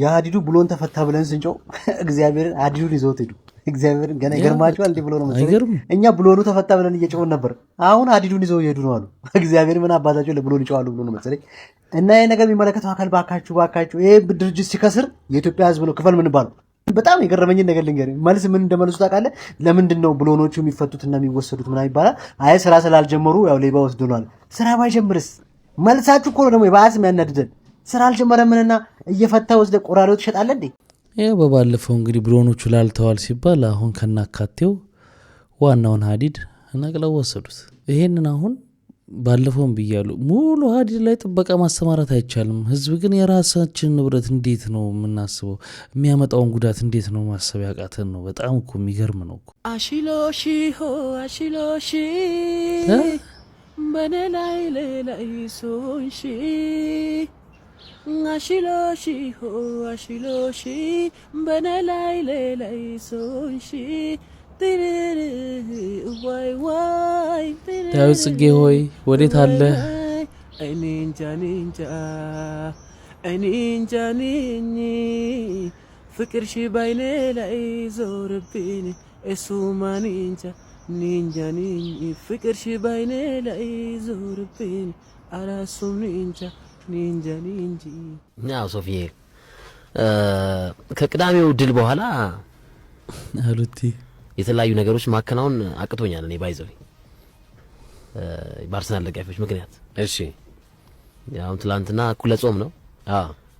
የሀዲዱ ብሎን ተፈታ ብለን ስንጮህ እግዚአብሔርን ሀዲዱን ይዘውት ሄዱ። እግዚአብሔርን ገና ይገርማችኋል። እንዲህ ብሎ ነው መሰለኝ እኛ ብሎኑ ተፈታ ብለን እየጮህን ነበር። አሁን ሀዲዱን ይዘው ይሄዱ ነው አሉ። እግዚአብሔር ምን አባታቸው ለብሎን ይጮሃሉ ብሎ ነው መሰለኝ። እና ይሄ ነገር የሚመለከተው አካል ባካችሁ ይሄ ድርጅት ሲከስር የኢትዮጵያ ሕዝብ ነው ክፈል ምን ባለው። በጣም የገረመኝን ነገር ልንገርህ። መልስ ምን እንደመልሱ ታውቃለህ? ለምንድን ነው ብሎኖቹ የሚፈቱትና የሚወሰዱት ምናምን ይባላል። አይ ስራ ስላልጀመሩ ያው ሌባ ወስዶናል። ስራ ባይጀምርስ? መልሳችሁ እኮ ነው ደግሞ የባሰ የሚያናድደን። ስራ አልጀመረምንና እየፈታ ወስደ ቆራሪው ትሸጣለህ እንዴ? ይሄ በባለፈው እንግዲህ ብሎኖቹ ላልተዋል ሲባል አሁን ከናካቴው ዋናውን ሀዲድ ነቅለው ወሰዱት። ይሄንን አሁን ባለፈውም ብያለሁ፣ ሙሉ ሀዲድ ላይ ጥበቃ ማሰማራት አይቻልም። ህዝብ ግን የራሳችን ንብረት እንዴት ነው የምናስበው? የሚያመጣውን ጉዳት እንዴት ነው ማሰብ ያቃተን ነው። በጣም እኮ የሚገርም ነው እኮ። አሽሎሺ ሆ አሽሎሺ በኔ ላይ ሌላይ ሶንሺ አሽሎሺ ሆ አሽሎሺ በኔ ላይ ሌላይ ሶንሺ ዳዊት ጽጌ ሆይ ወዴት አለ? እኔ እንጃ ፍቅር ሺ ባይኔ ላይ ዞርብኝ እሱማ ኒንጃ ፍቅር ሺ ባይኔ ላይ ዞርብኝ አራሱም ኒንጃ ያው ሶፊዬ ከቅዳሜው ድል በኋላ አሉቲ የተለያዩ ነገሮች ማከናወን አቅቶኛል። እኔ ባይዘው በአርሰናል ደጋፊዎች ምክንያት። እሺ ያው ትላንትና እኩለ ጾም ነው።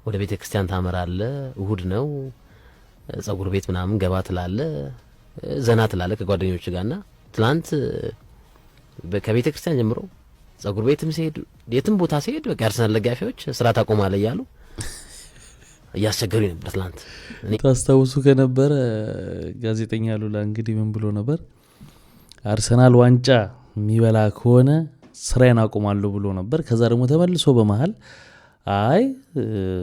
ወደ ቤተ ክርስቲያን ታመራለህ። እሁድ ነው። ጸጉር ቤት ምናምን ገባ ትላለህ፣ ዘና ትላለህ ከጓደኞች ጋርና ትላንት ከቤተ ክርስቲያን ጀምሮ ጸጉር ቤትም ሲሄድ የትም ቦታ ሲሄድ በቃ አርሰናል ደጋፊዎች ስራ ታቆማለህ እያሉ እያስቸገሩ ነበር። ትላንት ታስታውሱ ከነበረ ጋዜጠኛ ሉላ እንግዲህ ምን ብሎ ነበር? አርሰናል ዋንጫ የሚበላ ከሆነ ስራዬን አቆማለሁ ብሎ ነበር። ከዛ ደግሞ ተመልሶ በመሃል አይ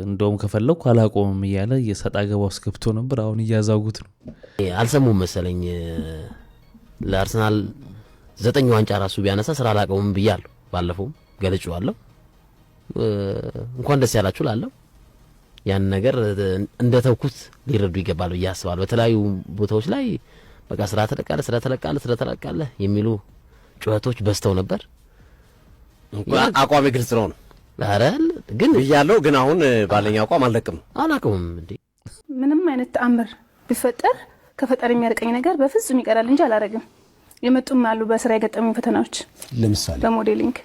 እንደውም ከፈለኩ አላቆምም እያለ የሰጣ ገባ ውስጥ ገብቶ ነበር። አሁን እያዛጉት ነው። አልሰሙም መሰለኝ። ለአርሰናል 9 ዋንጫ ራሱ ቢያነሳ ስራ አላቆምም ብያለሁ። ባለፈውም ገልጬዋለሁ። እንኳን ደስ ያላችሁ ላለው ያን ነገር እንደተውኩት ሊረዱ ይገባል ብዬ አስባለሁ። በተለያዩ ቦታዎች ላይ በቃ ስራ ተለቃለ የሚሉ ጩኸቶች በስተው ነበር። አቋሜ ግልጽ ነው። አረ ግን ብያለሁ፣ ግን አሁን ባለኛ አቋም አላውቅም እንዴ። ምንም አይነት ተአምር ቢፈጠር ከፈጣሪ የሚያርቀኝ ነገር በፍጹም ይቀራል እንጂ አላረግም። የመጡም አሉ በስራ የገጠሙኝ ፈተናዎች። ለምሳሌ በሞዴሊንግ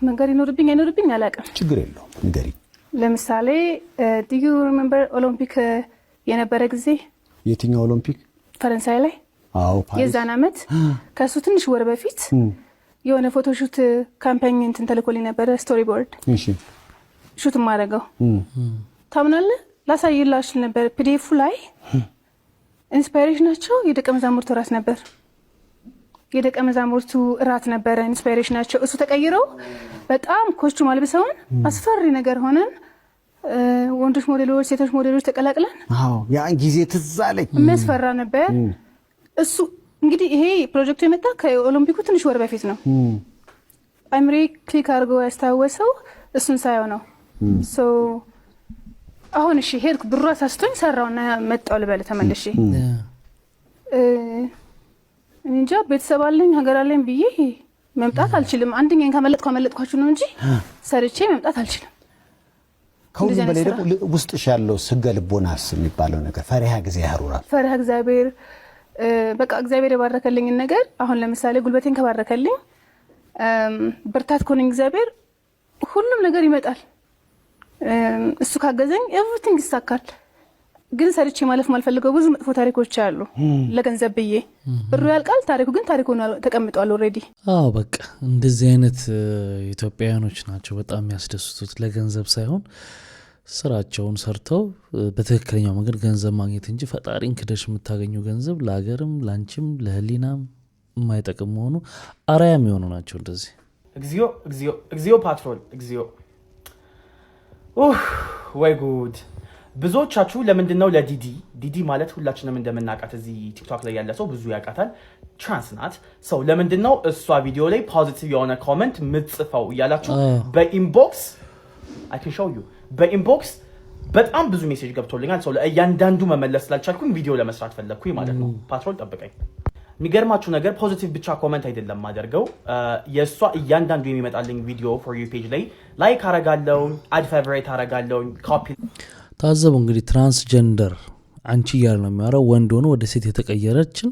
መንገድ ይኖርብኝ አይኖርብኝ አላውቅም። ችግር የለውም ንገሪ። ለምሳሌ do you remember ኦሎምፒክ የነበረ ጊዜ? የትኛው ኦሎምፒክ? ፈረንሳይ ላይ። አዎ ፓሪስ። የዛን ዓመት ከሱ ትንሽ ወር በፊት የሆነ ፎቶሹት ካምፓኝ እንትን ተልኮልኝ ነበረ ስቶሪ ቦርድ። እሺ ሹት ማድረገው ታምናለህ? ላሳይላችሁ ነበር ፒዲኤፍ ላይ ኢንስፓይሬሽናቸው የደቀ መዛሙርቱ ራስ ነበር። የደቀ መዛሙርቱ ራት ነበረ ኢንስፓይሬሽናቸው። እሱ ተቀይረው በጣም ኮስቹም አልብሰውን አስፈሪ ነገር ሆነን ወንዶች ሞዴሎች ሴቶች ሞዴሎች ተቀላቅለን ያን ጊዜ ትዝ አለኝ። የሚያስፈራ ነበር። እሱ እንግዲህ ይሄ ፕሮጀክቱ የመጣ ከኦሎምፒኩ ትንሽ ወር በፊት ነው። አይምሪ ክሊክ አድርጎ ያስታወሰው እሱን ሳየው ነው። ሶ አሁን እሺ ሄድኩ ብሩ አሳስቶኝ ሰራውና መጣው ልበል ተመልሼ እንጃ ቤተሰብ አለኝ ሀገር አለኝ ብዬ መምጣት አልችልም። አንደኛን ካመለጥኳችሁ ነው እንጂ ሰርቼ መምጣት አልችልም። ከሁሉም በላይ ደግሞ ውስጥሽ ያለው ስገ ልቦናስ የሚባለው ነገር ፈሪሃ እግዚአብሔር በቃ እግዚአብሔር የባረከልኝ ነገር አሁን ለምሳሌ ጉልበቴን ከባረከልኝ ብርታት ኮነኝ እግዚአብሔር ሁሉም ነገር ይመጣል። እሱ ካገዘኝ ኤቭሪቲንግ ይሳካል። ግን ሰርቼ ማለፍ ማልፈልገው ብዙ መጥፎ ታሪኮች አሉ። ለገንዘብ ብዬ ብሩ ያልቃል፣ ታሪኩ ግን ታሪኩ ነው ተቀምጧል ኦሬዲ። በቃ እንደዚህ አይነት ኢትዮጵያውያኖች ናቸው በጣም የሚያስደስቱት። ለገንዘብ ሳይሆን ስራቸውን ሰርተው በትክክለኛው መንገድ ገንዘብ ማግኘት እንጂ ፈጣሪን ክደሽ የምታገኘው ገንዘብ ለሀገርም ለአንቺም ለህሊናም የማይጠቅም መሆኑ አርአያ የሚሆኑ ናቸው። እንደዚህ እግዚኦ ፓትሮል እግዚኦ ወይ ጉድ። ብዙዎቻችሁ ለምንድነው ለዲዲ ማለት ሁላችንም እንደምናውቃት እዚህ ቲክቶክ ላይ ያለ ሰው ብዙ ያውቃታል፣ ትራንስ ናት። ሰው ለምንድነው እሷ ቪዲዮ ላይ ፖዚቲቭ የሆነ ኮሜንት ምጽፈው እያላችሁ በኢንቦክስ አይ ካን ሾው ዩ በኢንቦክስ በጣም ብዙ ሜሴጅ ገብቶልኛል። ሰው ለእያንዳንዱ መመለስ ስላልቻልኩኝ ቪዲዮ ለመስራት ፈለግኩኝ ማለት ነው። ፓትሮል ጠብቀኝ። የሚገርማችሁ ነገር ፖዚቲቭ ብቻ ኮሜንት አይደለም ማደርገው፣ የእሷ እያንዳንዱ የሚመጣልኝ ቪዲዮ ፎር ዩ ፔጅ ላይ ላይክ አረጋለሁ፣ አድ ፌቨሬት አረጋለሁ፣ ኮፒ ታዘቡ። እንግዲህ ትራንስጀንደር አንቺ እያለ ነው የሚያወራው። ወንድ ሆኖ ወደ ሴት የተቀየረችን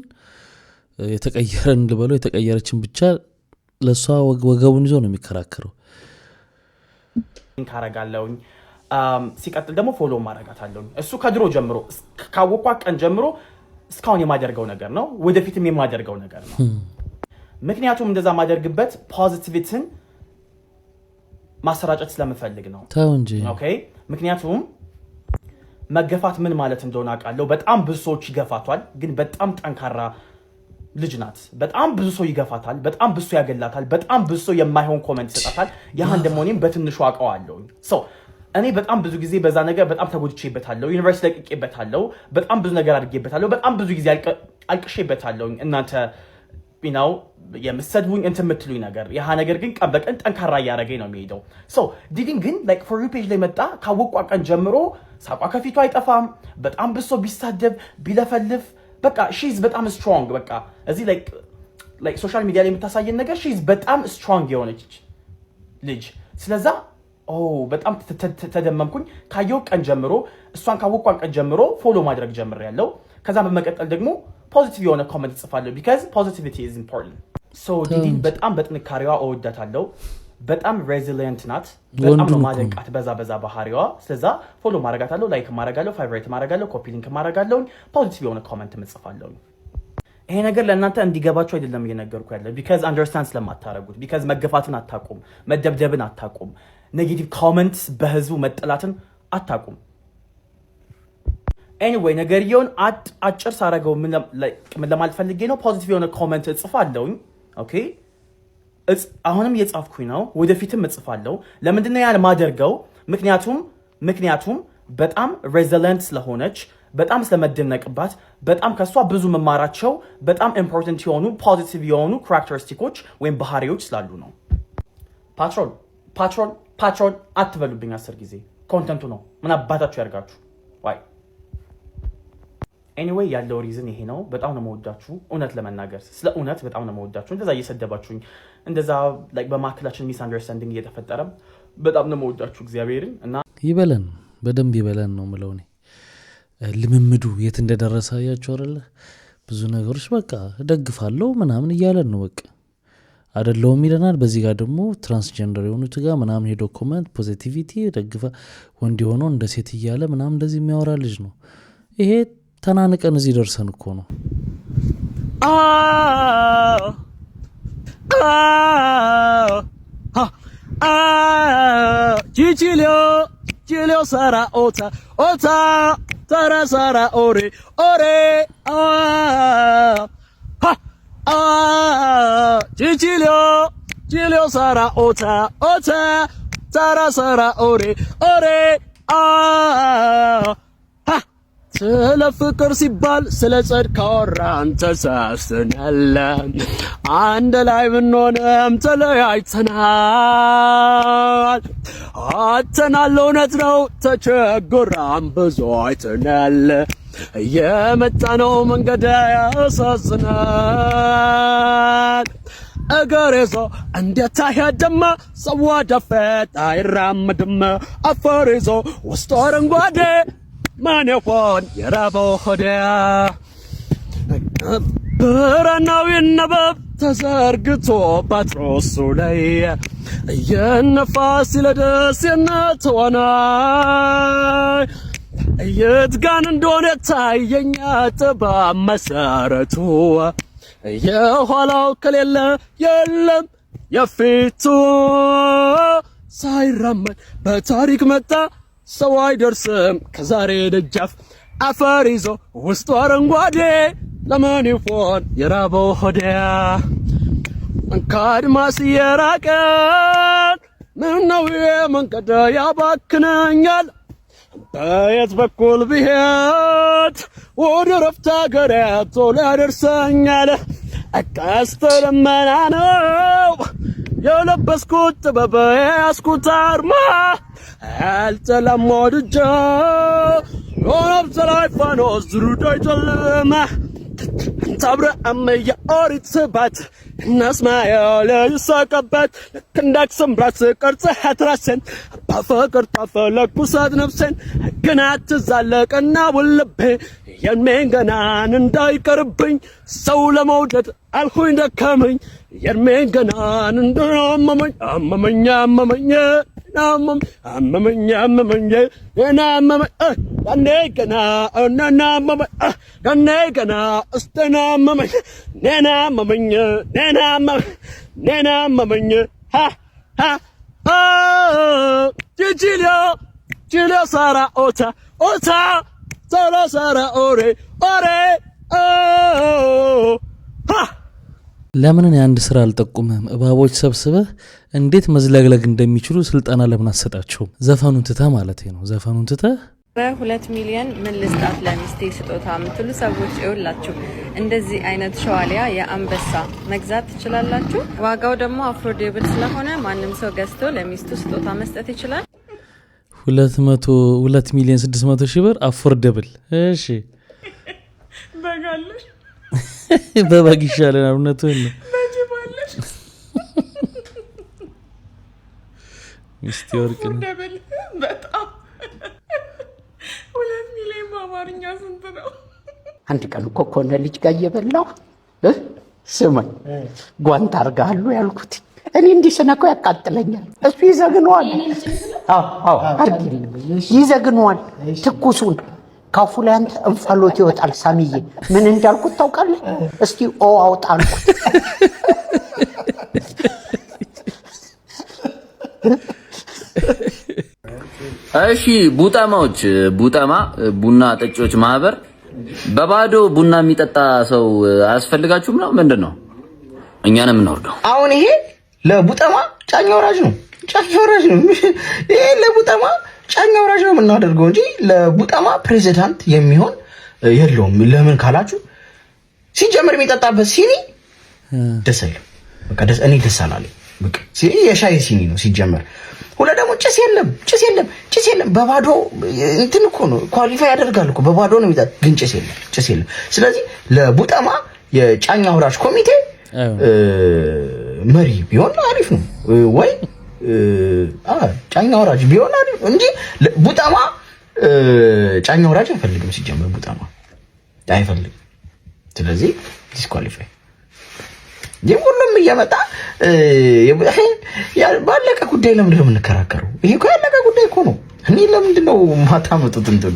ብቻ ለእሷ ወገቡን ይዞ ነው የሚከራከረው። ካረጋለሁ ሲቀጥል ደግሞ ፎሎ ማረጋታለሁ። እሱ ከድሮ ጀምሮ ካወኳት ቀን ጀምሮ እስካሁን የማደርገው ነገር ነው፣ ወደፊትም የማደርገው ነገር ነው። ምክንያቱም እንደዛ ማደርግበት ፖዚቲቪቲን ማሰራጨት ስለምፈልግ ነው። ተው እንጂ ኦኬ። ምክንያቱም መገፋት ምን ማለት እንደሆነ አውቃለሁ። በጣም ብዙ ሰዎች ይገፋቷል፣ ግን በጣም ጠንካራ ልጅ ናት። በጣም ብዙ ሰው ይገፋታል፣ በጣም ብዙ ሰው ያገላታል፣ በጣም ብዙ ሰው የማይሆን ኮሜንት ይሰጣታል። ያህን ደግሞ እኔም በትንሹ አውቀዋለሁ። እኔ በጣም ብዙ ጊዜ በዛ ነገር በጣም ተጎድቼበታለሁ። ዩኒቨርሲቲ ለቅቄበታለሁ። በጣም ብዙ ነገር አድርጌበታለሁ። በጣም ብዙ ጊዜ አልቅሼበታለሁ። እናንተ ነው የምትሰድቡኝ እንትን የምትሉኝ ነገር ያህ ነገር ግን ቀን በቀን ጠንካራ እያደረገኝ ነው የሚሄደው። ዲዲን ግን ፎር ዩ ፔጅ ላይ መጣ ካወቋ ቀን ጀምሮ ሳቋ ከፊቱ አይጠፋም። በጣም ብዙ ሰው ቢሳደብ ቢለፈልፍ በቃ ሺዝ በጣም ስትሮንግ በቃ እዚህ ሶሻል ሚዲያ ላይ የምታሳየን ነገር ሺዝ በጣም ስትሮንግ የሆነች ልጅ። ስለዛ በጣም ተደመምኩኝ። ካየው ቀን ጀምሮ እሷን ካወቋ ቀን ጀምሮ ፎሎ ማድረግ ጀምሬያለሁ። ከዛ በመቀጠል ደግሞ ፖዚቲቭ የሆነ ኮሜንት እጽፋለሁ ቢካዝ ፖዚቲቪቲ ኢዝ ኢምፖርታንት። ዲዲን በጣም በጥንካሬዋ እወዳታለሁ። በጣም ሬዚሊየንት ናት። በጣም ነው ማደንቃት በዛ ባህሪዋ። ስለዛ ፎሎ ማድረጋታለሁ፣ ላይክ ማድረጋለሁ፣ ፌቨሪት ማድረጋለሁ፣ ኮፒ ሊንክ ማድረጋለሁ፣ ፖዚቲቭ የሆነ ኮሜንት እጽፋለሁ። ይሄ ነገር ለእናንተ እንዲገባችሁ አይደለም እየነገርኩ ያለ ቢካዝ አንደርስታንድ ስለማታረጉት፣ ቢካዝ መገፋትን አታቁም፣ መደብደብን አታቁም፣ ኔጌቲቭ ኮሜንትስ በህዝቡ መጠላትን አታቁም። ኤኒዌይ ነገርየውን አጭር ሳረገው ምን ለማለት ፈልጌ ነው፣ ፖዚቲቭ የሆነ ኮሜንት እጽፋለሁኝ። ኦኬ አሁንም እየጻፍኩኝ ነው፣ ወደፊትም እጽፋለሁ። ለምንድነው ያን ማደርገው? ምክንያቱም በጣም ሬዚሊየንት ስለሆነች፣ በጣም ስለመደነቅባት፣ በጣም ከሷ ብዙ መማራቸው በጣም ኢምፖርታንት የሆኑ ፖዚቲቭ የሆኑ ካራክተሪስቲኮች ወይም ባህሪዎች ስላሉ ነው። ፓትሮል አትበሉብኝ 10 ጊዜ። ኮንተንቱ ነው፣ ምን አባታችሁ ያርጋችሁ ዋይ። ኤኒዌይ ያለው ሪዝን ይሄ ነው። በጣም ነው መወዳችሁ፣ እውነት ለመናገር ስለ እውነት በጣም ነው መወዳችሁ። እንደዛ እየሰደባችሁኝ እንደዛ በማዕከላችን ሚስ አንደርስታንዲንግ እየተፈጠረም በጣም ነው መወዳችሁ እግዚአብሔርን እና በደንብ ይበለን ነው ምለው። እኔ ልምምዱ የት እንደደረሰ አያችሁ አይደለ? ብዙ ነገሮች በቃ ደግፋለሁ ምናምን እያለን ነው በቃ አይደለም ይለናል። በዚህ ጋር ደግሞ ትራንስጀንደር የሆኑት ጋር ምናምን ሄዶ ኮሜንት ፖዚቲቪቲ ደግፋ ወንድ ሆኖ እንደ ሴት እያለ ምናምን እንደዚህ የሚያወራ ልጅ ነው። ይሄ ተናንቀን እዚህ ደርሰን እኮ ነው። ጂሊዮ ሳራ ኦታ ታራ ሳራ ኦሬ ጂሊዮ ሳራ ኦታ ታራ ሳራ ኦሬ ስለ ፍቅር ሲባል ስለ ጽድቅ ካወራን ተሳስተናል። አንድ ላይ ብንሆንም ተለያይተናል። አጥተናል እውነት ነው ተቸግረን ብዙ አይተናል። የመጣነው መንገድ ያሳዝናል። እግር ይዞ እንዴት አይሄድም ሰው ወደፊት አይራመድም። አፈር ይዞ ውስጡ አረንጓዴ ማን ይሆን የራበው ሆዴ? ብራናዊ ነበብ ተዘርግቶ ፓትሮሱ ላይ የነፋስ ይለደስ የነተዋናይ የት ጋን እንደሆነ ታየኛ ጥበብ መሰረቱ የኋላው ከሌለ የለም የፊቱ ሳይራመድ በታሪክ መጣ ሰው አይደርስም ከዛሬ ደጃፍ አፈር ይዞ ውስጡ አረንጓዴ ለምን ይሆን የራበው ሆዴ? ከአድማስ የራቀን ምነው የመንገድ ያባክነኛል? በየት በኩል ብሄድ ወደ ረፍት አገሬ ቶሎ ያደርሰኛል? ቀስተ ደመና ነው የለበስኩት ጥበብ የያዝኩት አርማ አልተለመድጀ ወነብሰላይ ፋኖስ ዝሩዳይ ጨለማ ታብረ አመያ ኦሪት ስባት እናስማኤል ይሳቀበት ልክ እንዳክስምራት ቅርጽህ አትራሴን በፍቅር ታፈለኩሳት ነፍሴን ግን አትዛለቅና ውልቤ የእድሜን ገናን እንዳይቀርብኝ ሰው ለመውደድ አልሁኝ ደከመኝ የእድሜን ገናን እንዳመመኝ አመመኝ ገኔ ገና እናናመመኝ ገኔ ገና እስተናመመኝ ኔናመመኝ ጂሊዮ ሳራ ኦታ ሳራ ሳራ ኦሬ ለምን የአንድ ስራ አልጠቁምህም? እባቦች ሰብስበህ እንዴት መዝለግለግ እንደሚችሉ ስልጠና ለምን አሰጣቸውም? ዘፈኑን ትተህ ማለት ነው። ዘፈኑን ትተህ በ2 ሚሊዮን ምን ልስጣት ለሚስቴ ስጦታ የምትሉ ሰዎች ይውላችሁ እንደዚህ አይነት ሸዋሊያ የአንበሳ መግዛት ትችላላችሁ። ዋጋው ደግሞ አፍሮዴብል ስለሆነ ማንም ሰው ገዝቶ ለሚስቱ ስጦታ መስጠት ይችላል። 2 ሚሊዮን 600 ሺህ ብር አፎርደብል። እሺ በጋለሽ በበግ ይሻለናል። እውነቱን ነው። ሚስቴ ወርቅ ነው በጣም 2 ሚሊዮን በአማርኛ ስንት ነው? አንድ ቀን እኮ ከሆነ ልጅ ጋር እየበላሁ ስማኝ ጓንት አርጋሉ ያልኩት እኔ እንዲህ ስነካው ያቃጥለኛል። እሱ ይዘግነዋል። አዎ አርጊልኝ ይዘግነዋል። ትኩሱን ካፉ ላይ አንተ እንፋሎት ይወጣል። ሳሚዬ ምን እንዳልኩት ታውቃለህ? እስቲ ኦ አውጣ አልኩት። እሺ ቡጠማዎች ቡጠማ ቡና ጠጪዎች ማህበር በባዶ ቡና የሚጠጣ ሰው አያስፈልጋችሁም ነው? ምንድን ነው እኛን የምንወርደው? አሁን ይሄ ለቡጠማ ጫኛ ወራጅ ነው። ይሄ ለቡጠማ ጫኛ ወራጅ ነው የምናደርገው እንጂ ለቡጠማ ፕሬዚዳንት የሚሆን የለውም። ለምን ካላችሁ ሲጀምር የሚጠጣበት ሲኒ ደስ አይልም። በቃ እኔ ደስ አላለኝ። በቃ ሲኒ የሻይ ሲኒ ነው ሲጀምር። ሁለት ደግሞ ጭስ የለም። በባዶ እንትን እኮ ነው ኳሊፋይ ያደርጋል እኮ በባዶ ነው የሚጠጣ፣ ግን ጭስ የለም። ስለዚህ ለቡጠማ የጫኛ ወራጅ ኮሚቴ መሪ ቢሆን አሪፍ ነው ወይ ጫኛ ወራጅ ቢሆን አሪፍ እንጂ ቡጠማ ጫኛ ወራጅ አይፈልግም። ሲጀምር ቡጠማ አይፈልግም። ስለዚህ ዲስኳሊፋይ ሁሉም እየመጣ ባለቀ ጉዳይ ለምንድን ነው የምንከራከረው? ይሄ እኮ ያለቀ ጉዳይ እኮ ነው። እኔ ለምንድን ነው ማታመጡት? እንትኑ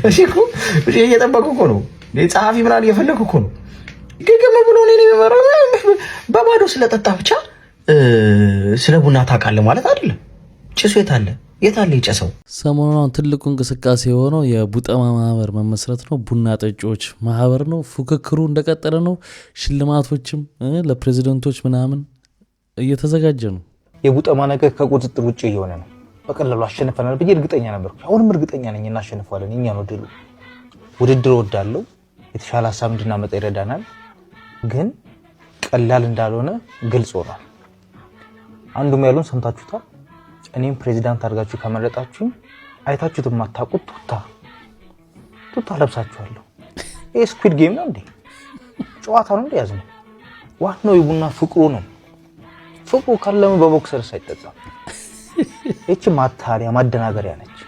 እሺ እኮ እየጠበቁ እኮ ነው። ጸሐፊ ምናምን እየፈለጉ እኮ ነው። ግግም ብሎ እኔን የሚመራው በባዶ ስለጠጣ ብቻ ስለ ቡና ታውቃለህ ማለት አይደለም። ጭሱ የታለ የጨሰው? ሰሞኑን ትልቁ እንቅስቃሴ የሆነው የቡጠማ ማህበር መመስረት ነው። ቡና ጠጪዎች ማህበር ነው። ፉክክሩ እንደቀጠለ ነው። ሽልማቶችም ለፕሬዚደንቶች ምናምን እየተዘጋጀ ነው። የቡጠማ ነገር ከቁጥጥር ውጭ እየሆነ ነው። በቀላሉ አሸንፈናል ብዬ እርግጠኛ ነበርኩ። አሁንም እርግጠኛ ነኝ እናሸንፋለን። እኛ ነው ድሉ። ውድድር ወዳለው የተሻለ ሀሳብ እንድናመጣ ይረዳናል። ግን ቀላል እንዳልሆነ ግልጽ ሆኗል። አንዱም ያሉን ሰምታችሁታል። እኔም ፕሬዚዳንት አድርጋችሁ ከመረጣችሁኝ አይታችሁት የማታውቁት ቱታ ለብሳችኋለሁ። ይሄ ስኩዊድ ጌም ነው እንዴ? ጨዋታ ነው እንዴ? ያዝነው። ዋናው የቡና ፍቅሩ ነው። ፍቅሩ ካለም በቦክሰርስ አይጠጣም። እቺ ማታሪያ ማደናገሪያ ነች።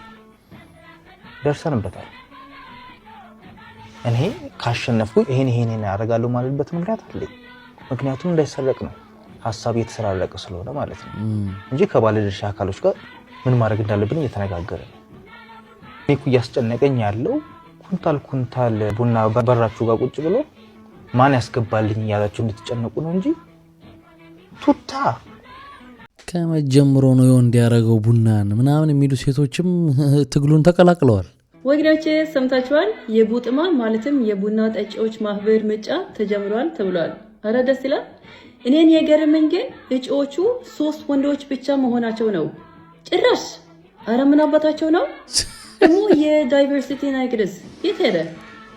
ደርሰንበታል። እኔ ካሸነፍኩ ይሄን ያደርጋለሁ ማለትበት ምክንያት አለኝ። ምክንያቱም እንዳይሰረቅ ነው። ሀሳብ እየተሰራረቀ ስለሆነ ማለት ነው እንጂ ከባለድርሻ አካሎች ጋር ምን ማድረግ እንዳለብን እየተነጋገረ ነው። እኔ እኮ እያስጨነቀኝ ያለው ኩንታል ቡና በራችሁ ጋር ቁጭ ብሎ ማን ያስገባልኝ እያላችሁ እንድትጨነቁ ነው እንጂ ቱታ ከመጀመሩ ነው እንዲያረገው ቡናን ምናምን የሚሉ ሴቶችም ትግሉን ተቀላቅለዋል። ወግዶች ሰምታችኋል። የቡጥማ ማለትም የቡና ጠጪዎች ማህበር ምርጫ ተጀምሯል ተብሏል። አረ ደስ ይላል። እኔን የገረመኝ ግን እጩዎቹ 3 ወንዶች ብቻ መሆናቸው ነው። ጭራሽ አረ ምን አባታቸው ነው ደግሞ የዳይቨርሲቲ ናይግርስ የት ሄደ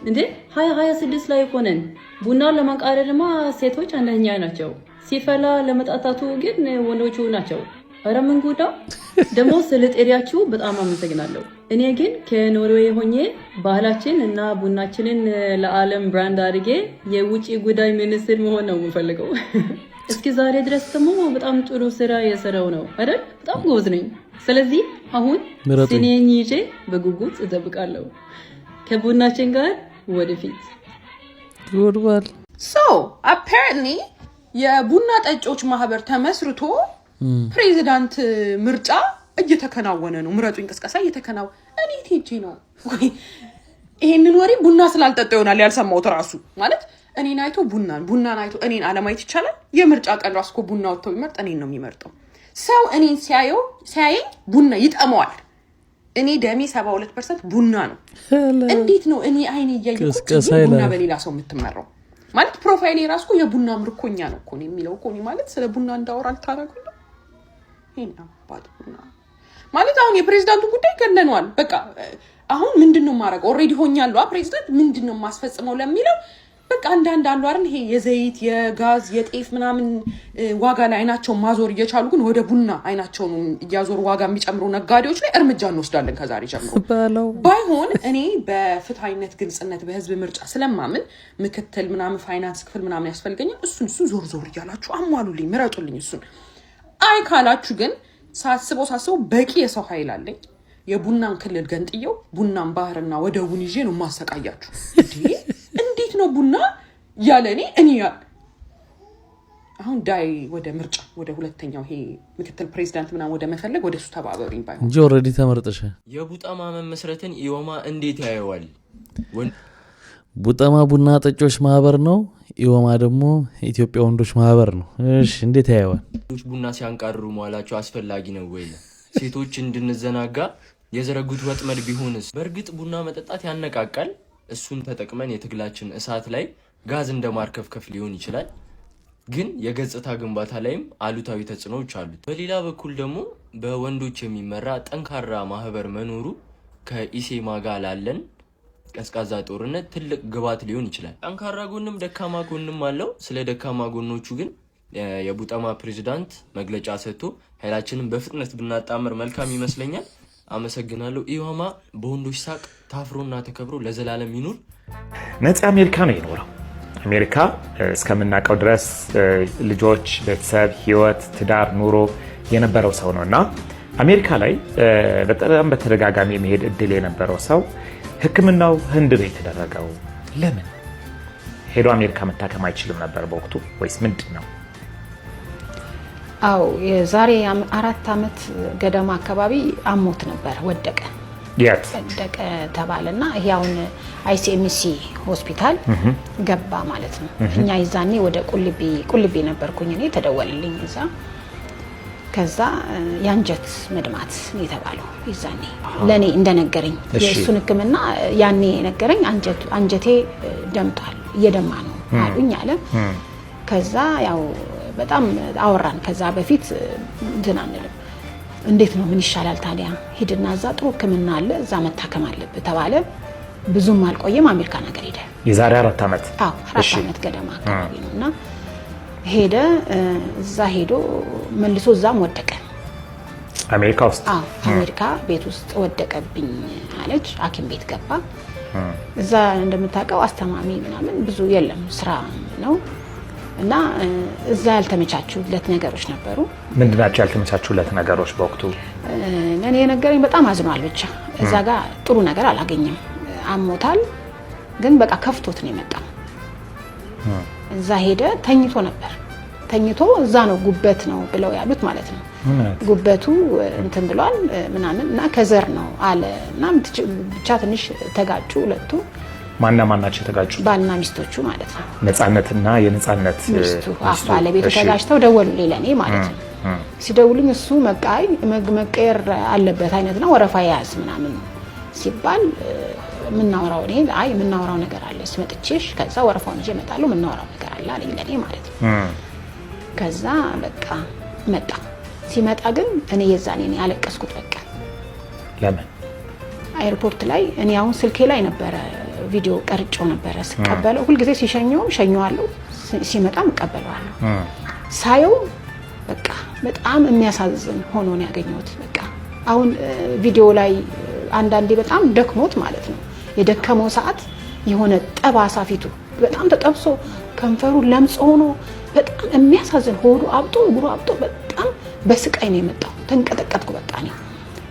እንዴ? 2026 ላይ ሆነን ቡና ለማቃረድማ ሴቶች አንደኛ ናቸው። ሲፈላ ለመጣጣቱ ግን ወንዶቹ ናቸው። አረ ምን ጉዳ! ደግሞ ስለ ጥሪያችሁ በጣም አመሰግናለሁ። እኔ ግን ከኖርዌይ ሆኜ ባህላችን እና ቡናችንን ለዓለም ብራንድ አድርጌ የውጭ ጉዳይ ሚኒስትር መሆን ነው የምፈልገው። እስኪ ዛሬ ድረስ ደግሞ በጣም ጥሩ ስራ የሰራው ነው አይደል? በጣም ጎበዝ ነኝ። ስለዚህ አሁን ሲኔን ይዤ በጉጉት እጠብቃለሁ። ከቡናችን ጋር ወደፊት ጉድባል። apparently የቡና ጠጪዎች ማህበር ተመስርቶ ፕሬዚዳንት ምርጫ እየተከናወነ ነው። ምረጡኝ ቅስቀሳ እየተከናወነ እኔ ቲጂ ነው ወይ ይሄንን ወሬ ቡና ስላልጠጣ ይሆናል ያልሰማሁት ራሱ ማለት እኔን አይቶ ቡናን አይቶ እኔን አለማየት ይቻላል? የምርጫ ቀን ራሱ እኮ ቡና ወጥቶ ይመርጥ እኔን ነው የሚመርጠው። ሰው እኔን ሲያየኝ ቡና ይጠመዋል። እኔ ደሜ 72% ቡና ነው። እንዴት ነው እኔ አይኔ እያየኩት ቡና በሌላ ሰው የምትመራው? ማለት ፕሮፋይሌ ራሱ የቡና ምርኮኛ ነው እኮ ነው የሚለው እኮ ማለት ስለ ቡና እንዳወራ አልታረጉኝ ነው። ይሄን አባቱ ቡና ማለት አሁን የፕሬዝዳንቱ ጉዳይ ገለነዋል። በቃ አሁን ምንድነው ማረጋው? ኦሬዲ ሆኛለሁ ፕሬዝዳንት ምንድነው ማስፈጽመው ለሚለው በቃ አንዳንድ አሉ አይደል ይሄ የዘይት የጋዝ የጤፍ ምናምን ዋጋ ላይ አይናቸው ማዞር እየቻሉ ግን ወደ ቡና አይናቸው እያዞር ዋጋ የሚጨምሩ ነጋዴዎች ላይ እርምጃ እንወስዳለን ከዛሬ ጀምሮ። ባይሆን እኔ በፍትሃዊነት ግልጽነት በህዝብ ምርጫ ስለማምን ምክትል ምናምን ፋይናንስ ክፍል ምናምን ያስፈልገኛል። እሱን ዞር እያላችሁ አሟሉልኝ ምረጡልኝ። እሱን አይ ካላችሁ ግን ሳስበው በቂ የሰው ኃይል አለኝ። የቡናን ክልል ገንጥየው ቡናን ባህርና ወደቡን ይዤ ነው ማሰቃያችሁ። እንዴት ነው ቡና ያለ እኔ አሁን ዳይ ወደ ምርጫ ወደ ሁለተኛው ይሄ ምክትል ፕሬዝዳንት ምናምን ወደ መፈለግ ወደሱ ተባበሩኝ ባይሆን እንጂ ኦሬዲ ተመርጠሻ። የቡጠማ መመስረትን ኢዮማ እንዴት ያየዋል? ቡጠማ ቡና ጠጪዎች ማህበር ነው። ኢዮማ ደግሞ ኢትዮጵያ ወንዶች ማህበር ነው። እሺ እንዴት ያየዋል? ቡና ሲያንቃርሩ መዋላቸው አስፈላጊ ነው ወይ? ሴቶች እንድንዘናጋ የዘረጉት ወጥመድ ቢሆንስ? በእርግጥ ቡና መጠጣት ያነቃቃል። እሱን ተጠቅመን የትግላችን እሳት ላይ ጋዝ እንደማርከፍከፍ ሊሆን ይችላል። ግን የገጽታ ግንባታ ላይም አሉታዊ ተጽዕኖዎች አሉት። በሌላ በኩል ደግሞ በወንዶች የሚመራ ጠንካራ ማህበር መኖሩ ከኢሴማ ጋር ላለን ቀዝቃዛ ጦርነት ትልቅ ግባት ሊሆን ይችላል። ጠንካራ ጎንም ደካማ ጎንም አለው። ስለ ደካማ ጎኖቹ ግን የቡጠማ ፕሬዝዳንት መግለጫ ሰጥቶ ኃይላችንን በፍጥነት ብናጣመር መልካም ይመስለኛል። አመሰግናለሁ። ኢዮማ በወንዶች ሳቅ ታፍሮና ተከብሮ ለዘላለም ይኑር። ነፃ አሜሪካ ነው የኖረው። አሜሪካ እስከምናውቀው ድረስ ልጆች፣ ቤተሰብ፣ ህይወት፣ ትዳር፣ ኑሮ የነበረው ሰው ነው እና አሜሪካ ላይ በጣም በተደጋጋሚ መሄድ እድል የነበረው ሰው ሕክምናው ህንድ ነው የተደረገው። ለምን? ሄዶ አሜሪካ መታከም አይችልም ነበር በወቅቱ ወይስ ምንድነው? አው የዛሬ 4 ዓመት ገደማ አካባቢ አሞት ነበር ወደቀ ወደቀ ተባለና ይሄ አሁን አይሲኤምሲ ሆስፒታል ገባ ማለት ነው። እኛ ይዛኔ ወደ ቁልቢ ነበርኩኝ እኔ ተደወለልኝ እዛ ከዛ ያንጀት መድማት የተባለው ይዛኔ ለኔ እንደነገረኝ የሱን ህክምና ያኔ ነገረኝ አንጀቴ ደምቷል እየደማ ነው አሉኝ አለ። ከዛ ያው በጣም አወራን። ከዛ በፊት እንትን አንልም እንዴት ነው ምን ይሻላል ታዲያ ሂድና እዛ ጥሩ ህክምና አለ እዛ መታከም አለበት ተባለ። ብዙም አልቆየም አሜሪካ ነገር ሄደ። የዛሬ 4 ዓመት 4 ዓመት ገደማ አካባቢ ነውና ሄደ። እዛ ሄዶ መልሶ እዛም ወደቀ አሜሪካ ውስጥ አሜሪካ ቤት ውስጥ ወደቀብኝ አለች። ሐኪም ቤት ገባ። እዛ እንደምታውቀው አስተማሚ ምናምን ብዙ የለም ስራ ነው እና እዛ ያልተመቻቹለት ነገሮች ነበሩ። ምንድናቸው ያልተመቻቹለት ነገሮች? በወቅቱ ለኔ የነገረኝ በጣም አዝኗል። ብቻ እዛ ጋር ጥሩ ነገር አላገኘም። አሞታል ግን በቃ ከፍቶት ነው የመጣው። እዛ ሄደ ተኝቶ ነበር። ተኝቶ እዛ ነው ጉበት ነው ብለው ያሉት ማለት ነው። ጉበቱ እንትን ብሏል ምናምን እና ከዘር ነው አለ እና ብቻ ትንሽ ተጋጩ ሁለቱ። ማናቸው ተጋጩ? ባልና ሚስቶቹ ማለት ነው። ነፃነትና የነፃነት ሚስቱ ባለቤቱ ተጋጭተው ደወሉልኝ ለኔ ማለት ነው። ሲደውሉኝ እሱ መቀየር አለበት አይነት ነው ወረፋ ያዝ ምናምን ሲባል ምናወራው እኔ ምናወራው ነገር አለ ስመጥቼሽ ከዛ ወረፋውን ይዤ እመጣለሁ ምናወራው ነገር አለ አለኝ ለኔ ማለት ነው። ከዛ በቃ መጣ። ሲመጣ ግን እኔ የዛኔ እኔ አለቀስኩት በቃ። ለምን? ኤርፖርት ላይ እኔ አሁን ስልኬ ላይ ነበረ ቪዲዮ ቀርጬው ነበረ ስቀበለው ሁልጊዜ ሲሸኘው ሸኘዋለሁ ሲመጣም እቀበለዋለሁ። ሳየው በቃ በጣም የሚያሳዝን ሆኖ ነው ያገኘሁት። በቃ አሁን ቪዲዮ ላይ አንዳንዴ በጣም ደክሞት ማለት ነው የደከመው ሰዓት የሆነ ጠባሳ ፊቱ በጣም ተጠብሶ ከንፈሩ ለምጽ ሆኖ በጣም የሚያሳዝን ሆዱ አብጦ እግሩ አብጦ በጣም በስቃይ ነው የመጣው። ተንቀጠቀጥኩ በቃ ነው።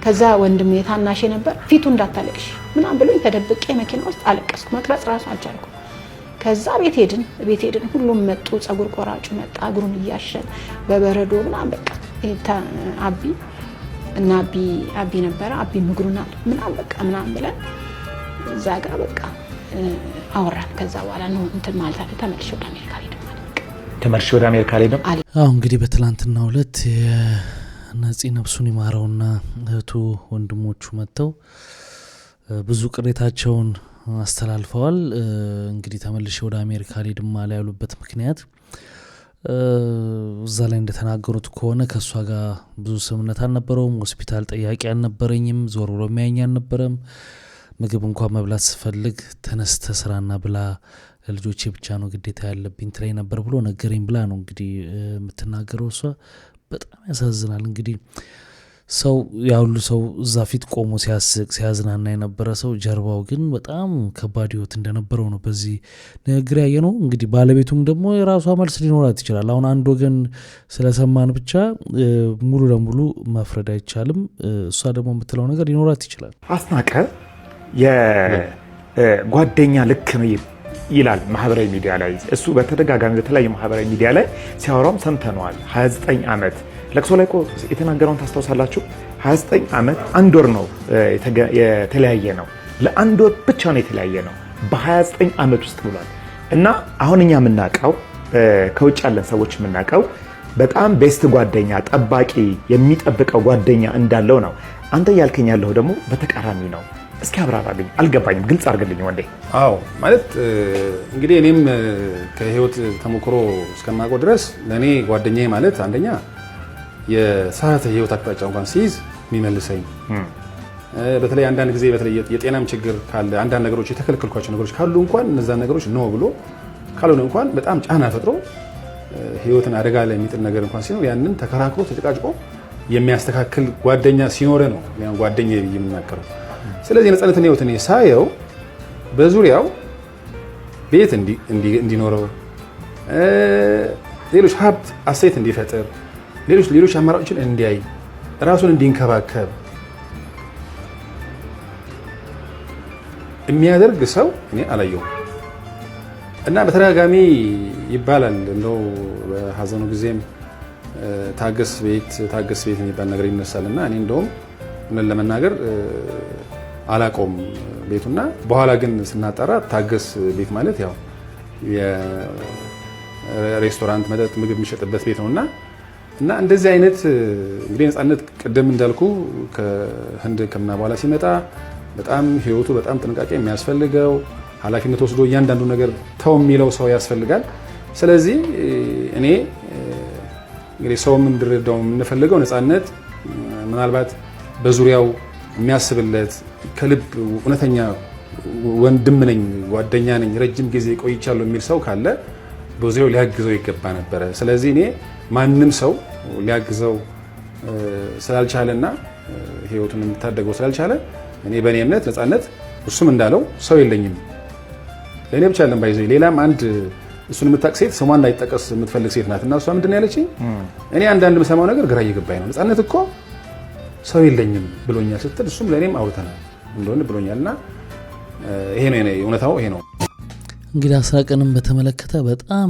ከዛ ወንድሜ ታናሽ ነበር ፊቱ እንዳታለቅሽ ምናምን ብሎኝ ተደብቄ መኪና ውስጥ አለቀስኩ። መቅረጽ ራሱ አልቻልኩም። ከዛ ቤት ሄድን ሁሉም መጡ። ጸጉር ቆራጩ መጣ እግሩን እያሸን በበረዶ ምናምን በቃ አቢ እና አቢ ነበረ አቢ ምግሩና ምናምን በቃ ምናምን ብለን እዛ ጋር በቃ አወራን። ከዛ በኋላ ነው እንትን ማለት አለ ተመልሼ ወደ አሜሪካ ሄድን ማለት ነው። ተመልሼ ወደ አሜሪካ ሄድን። አዎ እንግዲህ በትላንትናው ዕለት ነፂ ነፍሱን ይማረውና እህቱ ወንድሞቹ መጥተው ብዙ ቅሬታቸውን አስተላልፈዋል። እንግዲህ ተመልሼ ወደ አሜሪካ ሄድን ማለት ያሉበት ምክንያት እዛ ላይ እንደተናገሩት ከሆነ ከሷ ጋር ብዙ ስምምነት አልነበረውም። ሆስፒታል ጠያቂ አልነበረኝም። ዞር ብሎ የሚያየኝ አልነበረም። ምግብ እንኳን መብላት ስፈልግ ተነስተ ስራና ብላ ለልጆቼ ብቻ ነው ግዴታ ያለብኝ ትለኝ ነበር ብሎ ነገረኝ ብላ ነው እንግዲህ የምትናገረው እሷ። በጣም ያሳዝናል። እንግዲህ ሰው ያሁሉ ሰው እዛ ፊት ቆሞ ሲያስቅ ሲያዝናና የነበረ ሰው ጀርባው ግን በጣም ከባድ ህይወት እንደነበረው ነው በዚህ ንግግር ያየ ነው። እንግዲህ ባለቤቱም ደግሞ የራሷ መልስ ሊኖራት ይችላል። አሁን አንድ ወገን ስለሰማን ብቻ ሙሉ ለሙሉ መፍረድ አይቻልም። እሷ ደግሞ የምትለው ነገር ሊኖራት ይችላል። አስናቀ የጓደኛ ልክ ነው ይላል ማህበራዊ ሚዲያ ላይ። እሱ በተደጋጋሚ በተለያዩ ማህበራዊ ሚዲያ ላይ ሲያወራም ሰምተነዋል። 29 ዓመት ለቅሶ ላይ የተናገረውን ታስታውሳላችሁ? 29 ዓመት አንድ ወር ነው የተለያየ ነው። ለአንድ ወር ብቻ ነው የተለያየ ነው በ29 ዓመት ውስጥ ብሏል። እና አሁን እኛ የምናውቀው ከውጭ ያለን ሰዎች የምናውቀው በጣም ቤስት ጓደኛ ጠባቂ የሚጠብቀው ጓደኛ እንዳለው ነው። አንተ እያልከኝ ያለው ደግሞ በተቃራኒ ነው። እስኪ አብራራልኝ፣ አልገባኝም፣ ግልጽ አድርግልኝ ወንዴ። አዎ ማለት እንግዲህ እኔም ከህይወት ተሞክሮ እስከማውቀው ድረስ ለእኔ ጓደኛዬ ማለት አንደኛ የሳተ ህይወት አቅጣጫ እንኳን ሲይዝ የሚመልሰኝ፣ በተለይ አንዳንድ ጊዜ በተለይ የጤናም ችግር ካለ አንዳንድ ነገሮች የተከለከልኳቸው ነገሮች ካሉ እንኳን እነዛን ነገሮች ነው ብሎ ካልሆነ እንኳን በጣም ጫና ፈጥሮ ህይወትን አደጋ ላይ የሚጥል ነገር እንኳን ሲኖር ያንን ተከራክሮ ተጨቃጭቆ የሚያስተካክል ጓደኛ ሲኖረ ነው ጓደኛዬ ብዬ የምናገረው። ስለዚህ የነፃነትን ህይወት እኔ ሳየው በዙሪያው ቤት እንዲኖረው፣ ሌሎች ሀብት አሴት እንዲፈጥር፣ ሌሎች አማራጮችን እንዲያይ፣ ራሱን እንዲንከባከብ የሚያደርግ ሰው እኔ አላየሁም። እና በተደጋጋሚ ይባላል እንደው በሀዘኑ ጊዜም ታገስ ቤት የሚባል ነገር ይነሳልና እኔ እንደውም ምን ለመናገር አላቆም ቤቱና በኋላ ግን ስናጠራ ታገስ ቤት ማለት ያው የሬስቶራንት መጠጥ ምግብ የሚሸጥበት ቤት ነውና እና እንደዚህ አይነት እንግዲህ ነፃነት ቅድም እንዳልኩ ከህንድ ሕክምና በኋላ ሲመጣ በጣም ህይወቱ በጣም ጥንቃቄ የሚያስፈልገው ኃላፊነት ወስዶ እያንዳንዱ ነገር ተው የሚለው ሰው ያስፈልጋል። ስለዚህ እኔ እንግዲህ ሰውም እንዲረዳው የምንፈልገው ነፃነት ምናልባት በዙሪያው የሚያስብለት ከልብ እውነተኛ ወንድም ነኝ ጓደኛ ነኝ ረጅም ጊዜ ቆይቻለሁ የሚል ሰው ካለ በዙሪያው ሊያግዘው ይገባ ነበረ። ስለዚህ እኔ ማንም ሰው ሊያግዘው ስላልቻለና ህይወቱን የሚታደገው ስላልቻለ እኔ በእኔ እምነት ነፃነት እሱም እንዳለው ሰው የለኝም ለእኔ ብቻ ለም ባይዘኝ ሌላም አንድ እሱን የምታውቅ ሴት ስሟ እንዳይጠቀስ የምትፈልግ ሴት ናት እና እሷ ምንድን ነው ያለችኝ እኔ አንዳንድ የምሰማው ነገር ግራ እየገባኝ ነው ነፃነት እኮ ሰው የለኝም ብሎኛል ስትል እሱም ለእኔም አውርተናል እንደሆነ ብሎኛልና ይሄ ነው እውነታው ይሄ ነው። እንግዲህ አስናቀንም በተመለከተ በጣም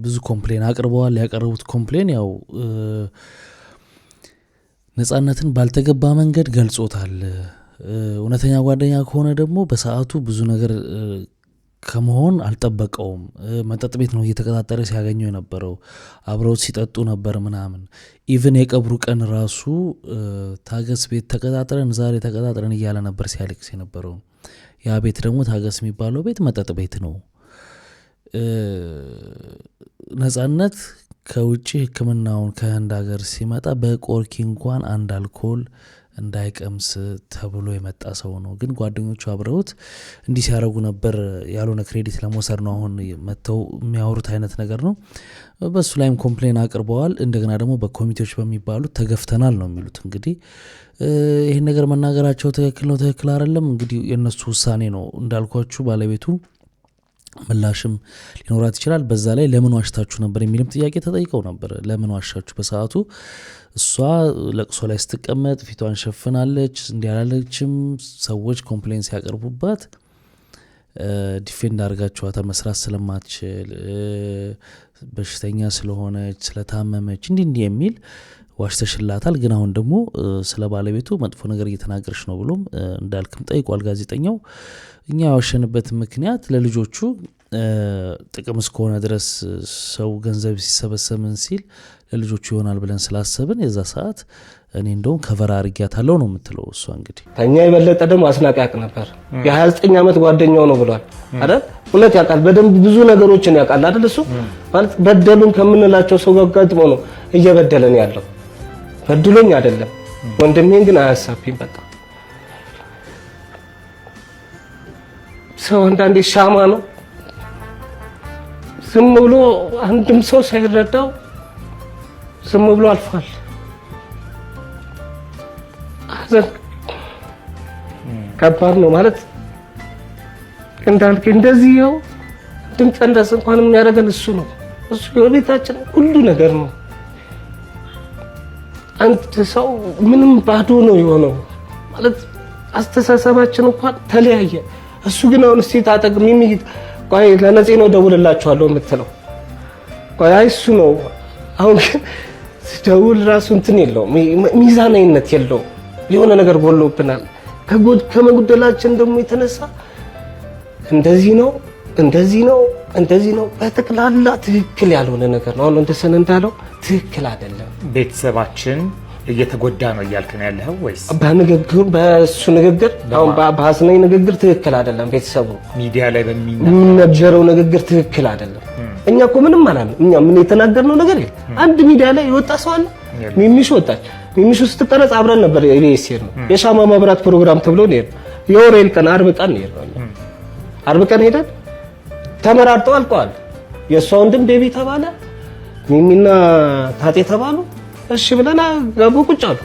ብዙ ኮምፕሌን አቅርበዋል። ያቀረቡት ኮምፕሌን ያው ነፃነትን ባልተገባ መንገድ ገልጾታል። እውነተኛ ጓደኛ ከሆነ ደግሞ በሰዓቱ ብዙ ነገር ከመሆን አልጠበቀውም። መጠጥ ቤት ነው እየተቀጣጠረ ሲያገኘው የነበረው አብረው ሲጠጡ ነበር ምናምን። ኢቭን የቀብሩ ቀን ራሱ ታገስ ቤት ተቀጣጥረን ዛሬ ተቀጣጥረን እያለ ነበር ሲያለቅስ የነበረው። ያ ቤት ደግሞ ታገስ የሚባለው ቤት መጠጥ ቤት ነው። ነፃነት ከውጭ ሕክምናውን ከህንድ ሀገር ሲመጣ በቆርኪ እንኳን አንድ አልኮል እንዳይቀምስ ተብሎ የመጣ ሰው ነው። ግን ጓደኞቹ አብረውት እንዲህ ሲያደርጉ ነበር ያልሆነ ክሬዲት ለመውሰድ ነው አሁን መጥተው የሚያወሩት አይነት ነገር ነው። በሱ ላይም ኮምፕሌን አቅርበዋል። እንደገና ደግሞ በኮሚቴዎች በሚባሉት ተገፍተናል ነው የሚሉት። እንግዲህ ይህን ነገር መናገራቸው ትክክል ነው ትክክል አይደለም እንግዲህ የእነሱ ውሳኔ ነው። እንዳልኳችሁ ባለቤቱ ምላሽም ሊኖራት ይችላል። በዛ ላይ ለምን ዋሽታችሁ ነበር የሚልም ጥያቄ ተጠይቀው ነበር። ለምን ዋሻችሁ? በሰዓቱ እሷ ለቅሶ ላይ ስትቀመጥ ፊቷን ሸፍናለች፣ እንዲያላለችም ሰዎች ኮምፕሌን ሲያቀርቡባት ዲፌንድ አድርጋችኋታ መስራት ስለማትችል በሽተኛ ስለሆነች ስለታመመች እንዲህ የሚል ዋሽተሽላታል። ግን አሁን ደግሞ ስለ ባለቤቱ መጥፎ ነገር እየተናገረች ነው ብሎም እንዳልክም ጠይቋል ጋዜጠኛው። እኛ ያዋሸንበት ምክንያት ለልጆቹ ጥቅም እስከሆነ ድረስ ሰው ገንዘብ ሲሰበሰብን ሲል ለልጆቹ ይሆናል ብለን ስላሰብን የዛ ሰዓት እኔ እንደውም ከቨር አድርጊያታለሁ ነው የምትለው እሷ። እንግዲህ ከኛ የበለጠ ደግሞ አስናቅ ያውቅ ነበር። የ29 ዓመት ጓደኛው ነው ብሏል አይደል? እውነት ያውቃል፣ በደንብ ብዙ ነገሮችን ያውቃል አይደል? እሱ ማለት በደሉን ከምንላቸው ሰው ጋር ገጥሞ ነው እየበደለን ያለው። በድሎኝ አይደለም ወንድሜን ግን አያሳብኝ። በቃ ሰው አንዳንዴ ሻማ ነው። ዝም ብሎ አንድም ሰው ሳይረዳው ዝም ብሎ አልፏል። ሐዘን ከባድ ነው ማለት እንዳልክ እንደዚህ ያው ድምፅ እንደስ እንኳን የሚያደርገን እሱ ነው። እሱ የቤታችን ሁሉ ነገር ነው። አንተ ሰው ምንም ባዶ ነው የሆነው ማለት አስተሳሰባችን እንኳን ተለያየ። እሱ ግን አሁን እስቲ ታጠቅም የሚል ቆይ ለነፂ ነው ደውልላችኋለሁ የምትለው ቆይ እሱ ነው አሁን ደውል ራሱ እንትን የለውም ሚዛናዊነት የለውም። የሆነ ነገር ጎሎብናል። ከመጉደላችን ደግሞ የተነሳ እንደዚህ ነው በጠቅላላ ትክክል ያልሆነ ነገር ነው። አሁን እንደሰነ እንዳለው ትክክል አይደለም። ቤተሰባችን እየተጎዳ ነው እያልክ ነው ያለኸው ወይስ በንግግሩ በሱ ንግግር አሁን በአስናኝ ንግግር ትክክል አይደለም። ቤተሰቡ ሚዲያ ላይ በሚነገረው ንግግር ትክክል አይደለም። እኛ እኮ ምንም አላለም። እኛ ምን የተናገርነው ነገር የለም። አንድ ሚዲያ ላይ የወጣ ሰው አለ? ሚሚሹ ወጣች። ሚሚሹ ስትቀረጽ አብረን ነበር ኢቢኤስ ነው የሻማ ማብራት ፕሮግራም ተብሎ ነው የወሬል ቀን አርብ ቀን ነው አርብ ቀን ሄደን ተመራርጠው አልቀዋል። የእሷ ወንድም ቤቢ ተባለ፣ ሚሚና ታጤ ተባሉ። እሺ ብለና ገቡ ቁጭ አሉ።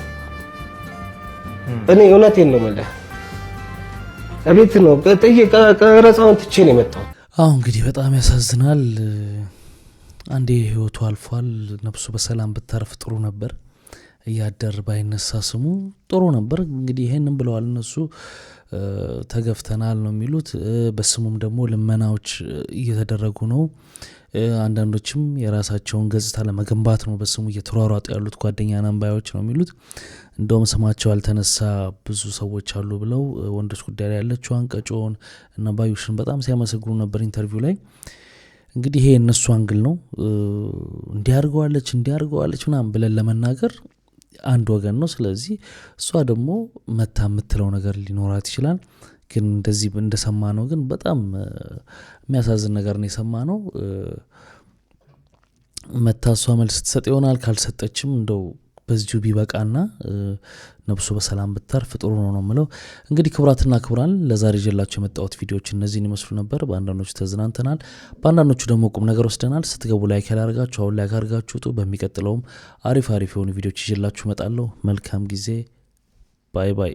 እኔ እውነቴን ነው የምልህ እቤት ነው ቀረጻውን ትቼ ነው የመጣው። አሁን እንግዲህ በጣም ያሳዝናል። አንዴ ህይወቱ አልፏል። ነፍሱ በሰላም ብታርፍ ጥሩ ነበር። እያደር ባይነሳ ስሙ ጥሩ ነበር። እንግዲህ ይሄንን ብለዋል እነሱ ተገፍተናል ነው የሚሉት። በስሙም ደግሞ ልመናዎች እየተደረጉ ነው። አንዳንዶችም የራሳቸውን ገጽታ ለመገንባት ነው በስሙ እየተሯሯጡ ያሉት ጓደኛ ናምባዮች ነው የሚሉት። እንደውም ስማቸው ያልተነሳ ብዙ ሰዎች አሉ ብለው ወንዶች ጉዳይ ላይ ያለችው አንቀጮን እና ባዩሽን በጣም ሲያመሰግኑ ነበር ኢንተርቪው ላይ። እንግዲህ ይሄ እነሱ አንግል ነው። እንዲያርገዋለች ምናምን ብለን ለመናገር አንድ ወገን ነው። ስለዚህ እሷ ደግሞ መታ የምትለው ነገር ሊኖራት ይችላል። ግን እንደዚህ እንደሰማ ነው ግን በጣም የሚያሳዝን ነገር ነው የሰማ ነው። መታ እሷ መልስ ትሰጥ ይሆናል። ካልሰጠችም እንደው በዚሁ ቢበቃና ነብሱ በሰላም ብታርፍ ጥሩ ነው ነው የምለው። እንግዲህ ክቡራትና ክቡራን ለዛሬ ይዤላችሁ የመጣሁት ቪዲዮዎች እነዚህን ይመስሉ ነበር። በአንዳንዶቹ ተዝናንተናል፣ በአንዳንዶቹ ደግሞ ቁም ነገር ወስደናል። ስትገቡ ላይክ ያላርጋችሁ አሁን ላይክ አርጋችሁ ውጡ። በሚቀጥለውም አሪፍ የሆኑ ቪዲዮዎች ይዤላችሁ እመጣለሁ። መልካም ጊዜ። ባይ ባይ።